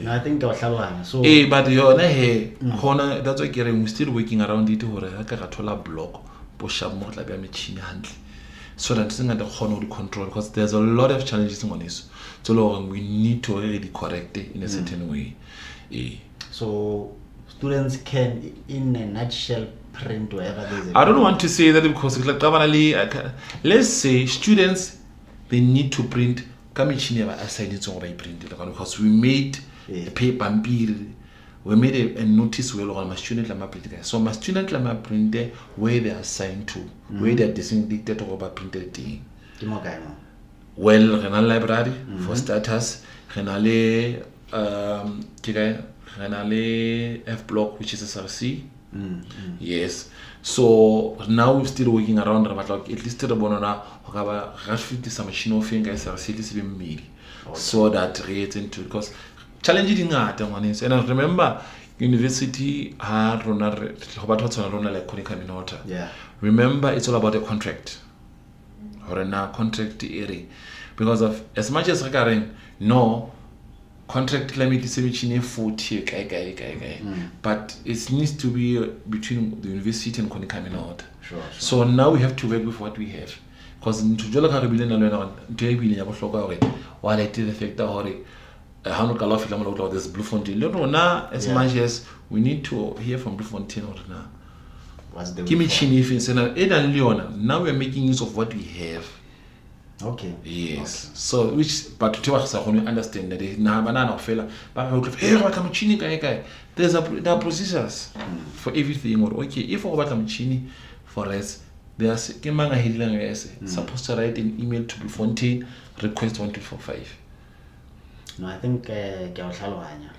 I think I hlabana so but yona he khona that's why ke re we still working around it hore ha ka ga thola block bo sharp mo tla be machine hantle so that singa the khona to control because there's a lot of challenges on this so we need to really correct it in a certain way so students can in a nutshell print wherever there is I don't want to say that because let's say students they need to print kamechine ba assign it so ba print because we made a paper and we made a notice where all my student la print so my student la print where they are assigned to where they are designated to ba printed thing well renal library for starters renale renale F block which is SRC yes so now we're still working around at least the bonona ga ba ga fit some machine of finger SRC le se be mmedi so that relates into because challenge ding ngata ngwanese and I remember university ha rona re go batho tsona rona like Konica Minolta remember it's all about a contract or na contract area because of as much as regarding no contract limit is between 40 but it needs to be between the university and Konica Minolta so now we have to work with what we have because to jola ka re bile na lena ntwe e bile ya bohloka hore wa let the factor hore ha no ka la fitla mo lo this Blue Fontaine le rona as much as we need to hear from Blue Fontaine or na what's the give me chini if sena e dan leona now we are making use of what we have okay so which but to tell us I understand that na banana fela ba go ba ka machine kae there are procedures for everything or okay if o batla machine for us there's ke manga headline yes supposed to write an email to Blue Fontaine request 1245 no I think ke a hlaloganya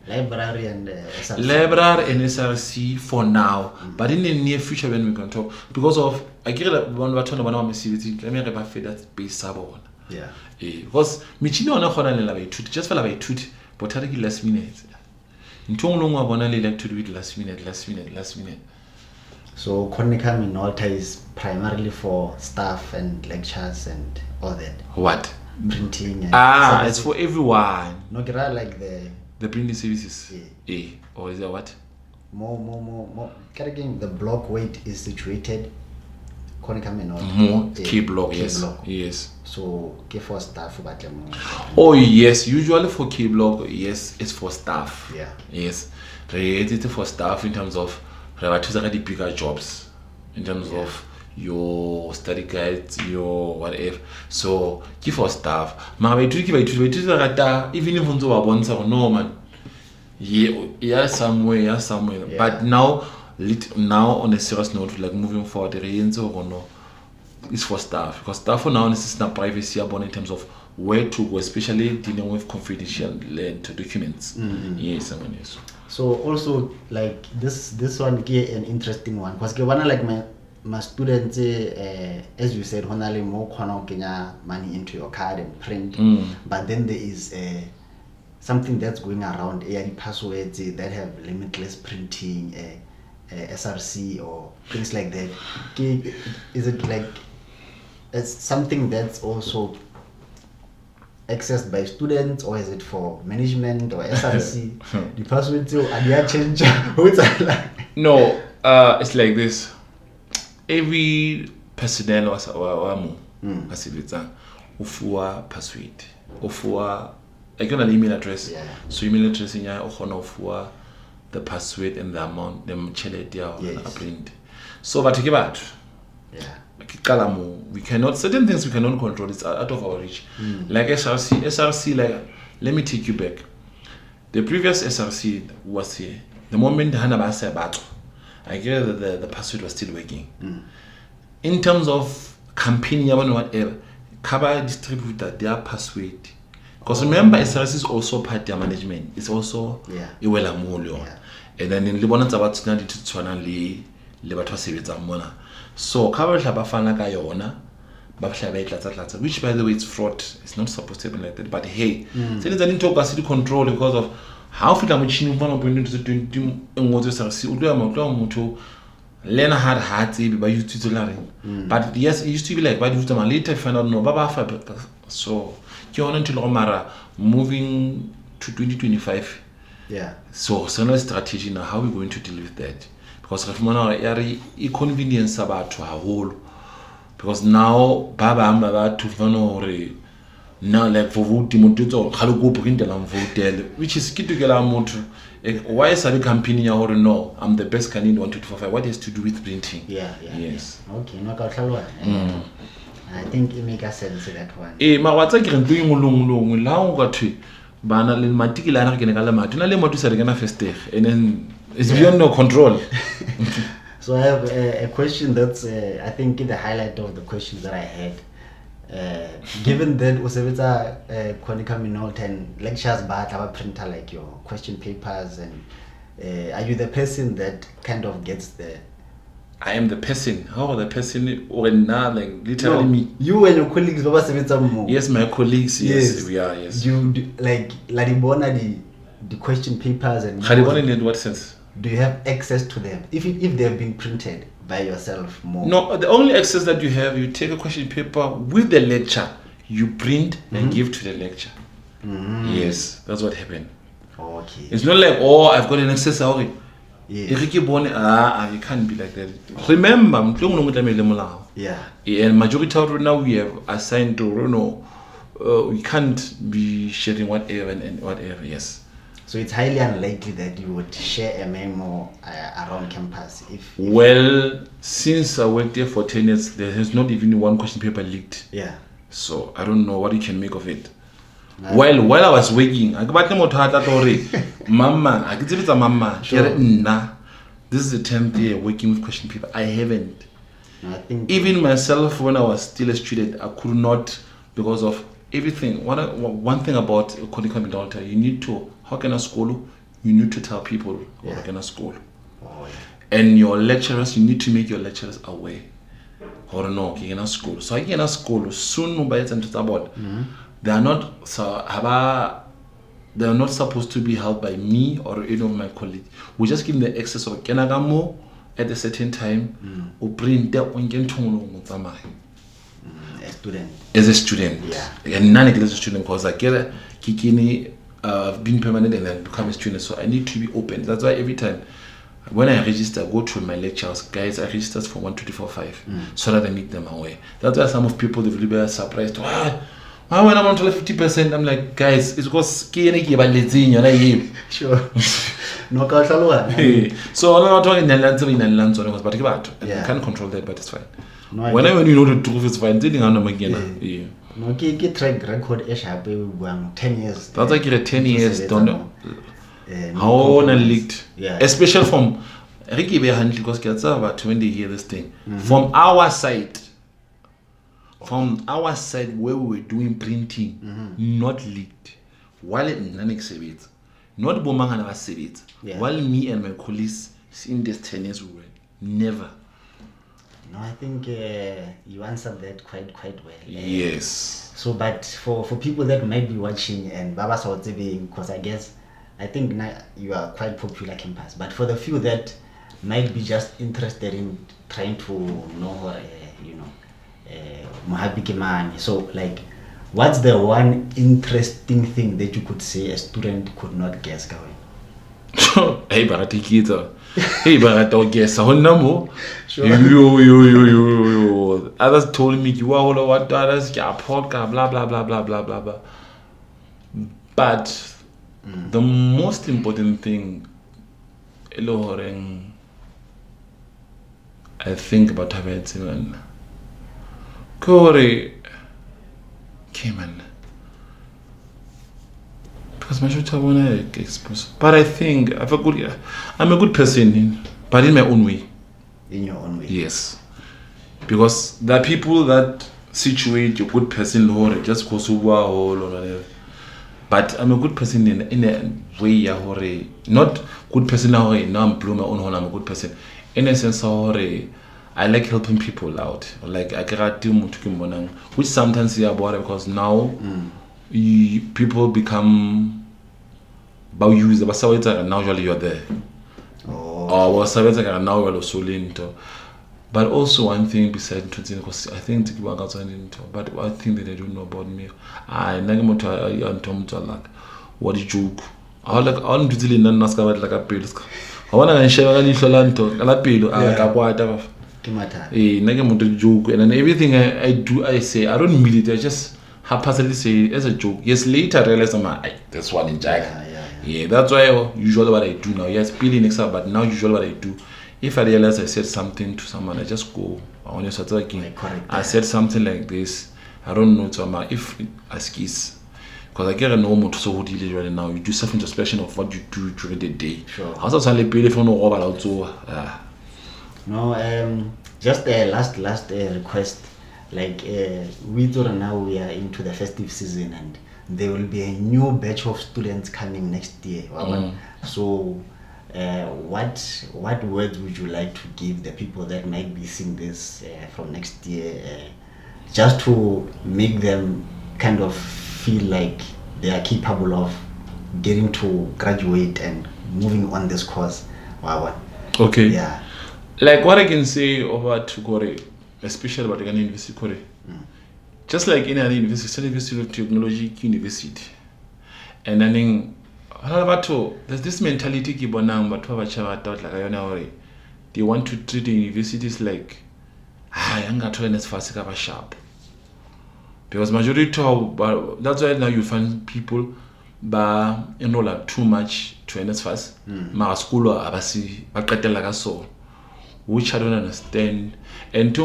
library and SRC library and SRC for now but in the near future when we can talk because of I get that one batho ba na mesebetsi let me re ba fit that base sa bona because michini ona khona le la ba ithuti just fela ba ithuti but ha re ke last minute ntong wa bona le like to do it last minute so Konica Minolta is primarily for staff and lectures and all that what printing. It's for everyone. No, get out like the printing services. Or is there what? More. The block weight is situated. Konica Minolta. Key block, yes. Yes. So, for staff. Oh yes, usually for key block, yes, it's for staff. Yeah. Yes, it's for staff in terms of the bigger jobs, in terms of your study guides, your whatever. So, for staff. Even if you want no man. Yeah, somewhere. Yeah. But now on a serious note, like moving forward, it's for staff, because staff for now is not privacy about in terms of where to go, especially dealing with confidential documents. Yes. So also like this one get an interesting one, because one like my students, as you said, honestly more money into your card and print, but then there is something that's going around passwords that have limitless printing, SRC or things like that. Is it like it's something that's also accessed by students, or is it for management or SRC? The passwords are they change? No, it's like this. Every personnel or ufua password, ufua like an email address. So email address in your ufua the password and the amount them chele dia print. So but give out. We cannot, certain things we cannot control, it's out of our reach. Like SRC, like let me take you back. The previous SRC was here. The moment Hanabasa battle, I guess that the password was still working. In terms of campaigning or whatever, Kaba distributed their password. Because remember, SRC is also part of their management. It's also and then in Lebanon, about to so cover bafana ka yona which by the way it's fraud. It's not supposed to be like that, but hey, since I didn't talk about control because of how fit I'm machine one of learn hard by you to learn. But yes, it used to be like but you later find out no baba so moving to 2025. So another strategy now, how are we going to deal with that? Because inconvenience about to whole, because now baba to now like for voting which is key to get our motor. Why is a campaign or no? I'm the best candidate 1245. What has to do with printing? Yes. Okay, no I think it makes sense that one. Bana le matikila na ke ne ka le matu na le matu sa re kana fester and then it's beyond no control. So I have a question that's I think the highlight of the questions that I had. Given that usebetsa Konica Minolta and lectures but our printer like your question papers, and are you the person that kind of gets the I am the person. How the person or not like literally me. You and your colleagues Yes, my colleagues, yes, we are, yes. Do you like Laribona the question papers and Laribona in what sense? Do you have access to them? If they have been printed by yourself more? No, the only access that you have, you take a question paper with the lecture, you print and give to the lecture. Yes, that's what happened. Okay. It's not like I've got an access already. You can't be like that. Remember, and majority of now we have assigned to we can't be sharing whatever and whatever. Yes. So it's highly unlikely that you would share a memo around campus well, since I worked there for 10 years, there has not even one question paper leaked. So I don't know what you can make of it. While I was working, I got Mama, this is the 10th year working with question paper. I haven't. I think even myself, when I was still a student, I could not, because of everything. One thing about Konica Minolta, you need to, how can I school? You need to tell people how can I school. And your lecturers, you need to make your lecturers aware. Or no, you can school. So I can school soon by the time to about. They are not supposed to be held by me or any of my colleagues. We just give them the access of Kenagamo at a certain time. Or print that one student. As a student. Yeah. And none as a student because I get a kikini being permanent and then become a student. So I need to be open. That's why every time when I register, go to my lectures, guys, I register for 124.5 so that I make them aware. That's why some of people they will be surprised. Why when I'm on 50%, I'm like, guys, it's because sure. No, so I'm not talking but you can't control that, but it's fine. No, whenever you know the truth, it's fine. No, track record 10 years. That's like 10 years, don't know. How leaked, especially from Ricky behind because about when they hear this thing from our side. From our side where we were doing printing, not leaked. While it non-exhibit, not Bomang and exhibit. While me and my colleagues in this 10 years we were never. No, I think you answered that quite well. Yes. So, but for people that might be watching and Baba Sautebe, because I think you are quite popular campus. But for the few that might be just interested in trying to know, Mohapi Kimani. So, like, what's the one interesting thing that you could say a student could not guess, Kawi? Hey, Baratikita. Hey, Barato guess. Sure. You. Others told me you are all what others, podcast, blah, blah, blah, blah, blah, blah, blah. But the most important thing, I think about having Corey came in because my shooter wanna expose. But I think I'm a good person, but in my own way. In your own way. Yes, because there are people that situate a good person or just goes over or whatever. But I'm a good person in a way not good person now I'm blue my own horn. I'm a good person in a sense I like helping people out. Like I can do which sometimes is about it because now people become about use the now you're there. Or now you're so into. But also one thing besides because I think but one thing that they don't know about me, what is joke? I want to do like a pill. I want to share a little joke, and everything I do, I say, I don't mean it, I just haphazardly say it as a joke. Yes, later I realize that's one in Jack. Yeah, that's why usually what I do now. Yes, peeling next up, but now usually what I do, if I realize I said something to someone, I just go on your start again. I said something like this. I don't know to if I skis. Because I get a normal to so what you right now. You do self introspection of what you do during the day. Sure. I also say pay for no over also. No, just a last request. Like we thought now we are into the festive season and there will be a new batch of students coming next year. So what words would you like to give the people that might be seeing this from next year, just to make them kind of feel like they are capable of getting to graduate and moving on this course? Okay. Yeah. Like what I can say over to Korea, especially about the Ghana University Korea. Just like any other university of technology university. And I think there's this mentality they want to treat the universities like I'm going to fast sharp. Because majority that's why now you find people enroll too much to NSFAS. My school or which I don't understand. And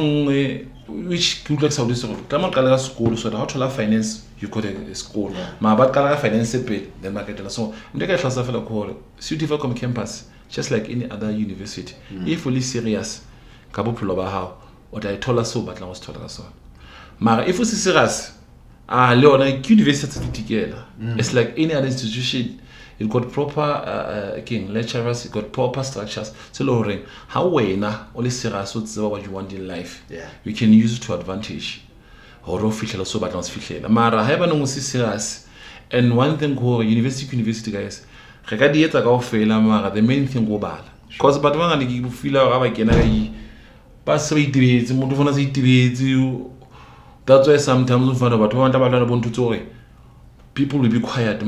which good like Saudi school so how to finance you got a school. Ma but finance pay then market so ndeka class of call suitable come campus just like any other university. If really serious kabo puloba how what I told us so but I was told us so. Ma if we serious Leona university together. It's like any other institution. It got proper lecturers, it got proper structures. So Lauren, how only serious what you want in life. You can use it to advantage. Or so but not Mara have no serious. And one thing university guys, the main thing go bad. Because but one feel out again. Pass debates, That's why sometimes we find about people will be quiet. The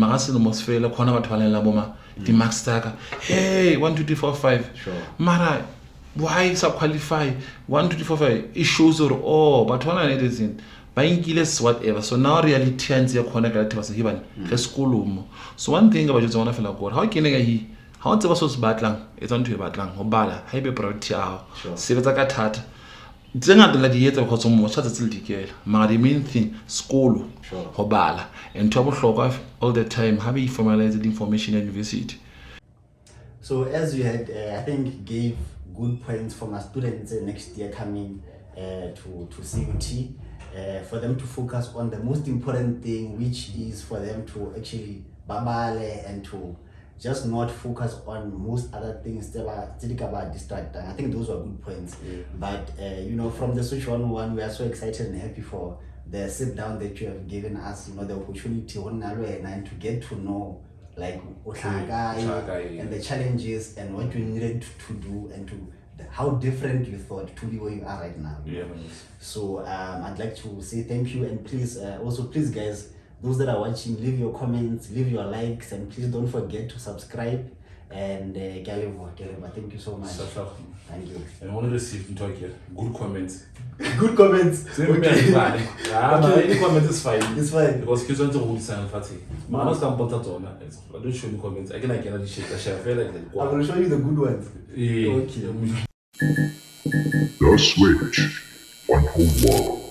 max stacker. Hey, 1, 2, 3, 4, 5. Sure. Mara, why qualify? 1, 2, 3, 4, 5. It shows or but one it isn't. Buying killers, whatever. So now reality ends your Konica was given. School. So one thing about you want to feel like God. How can I how it's about so batlang? It's on to your batlang. Obala. Hi be priority. Sure. See what's a cat. Tsenga de la dieta because so much that's still dikela. Mara the main thing school. Sure. Hobala. And to have all the time have formalized information at university. So as you had, I think gave good points for my students next year coming to CUT, for them to focus on the most important thing, which is for them to actually babale and to just not focus on most other things that are distracting. I think those were good points. Yeah. But from the Switch 101, we are so excited and happy for the sit down that you have given us, the opportunity and to get to know like and the challenges and what you needed to do and to how different you thought to be where you are right now. Yeah. So I'd like to say thank you, and please please guys, those that are watching, leave your comments, leave your likes, and please don't forget to subscribe. And thank you so much. Thank you. And I want to receive good comments. Good comments. Okay. Any comment is fine. It's fine. Because kids want to hold sign fatty. I don't show you comments. I cannot shake. I feel like I will show you the good ones. Yeah. Okay. The Switch 101.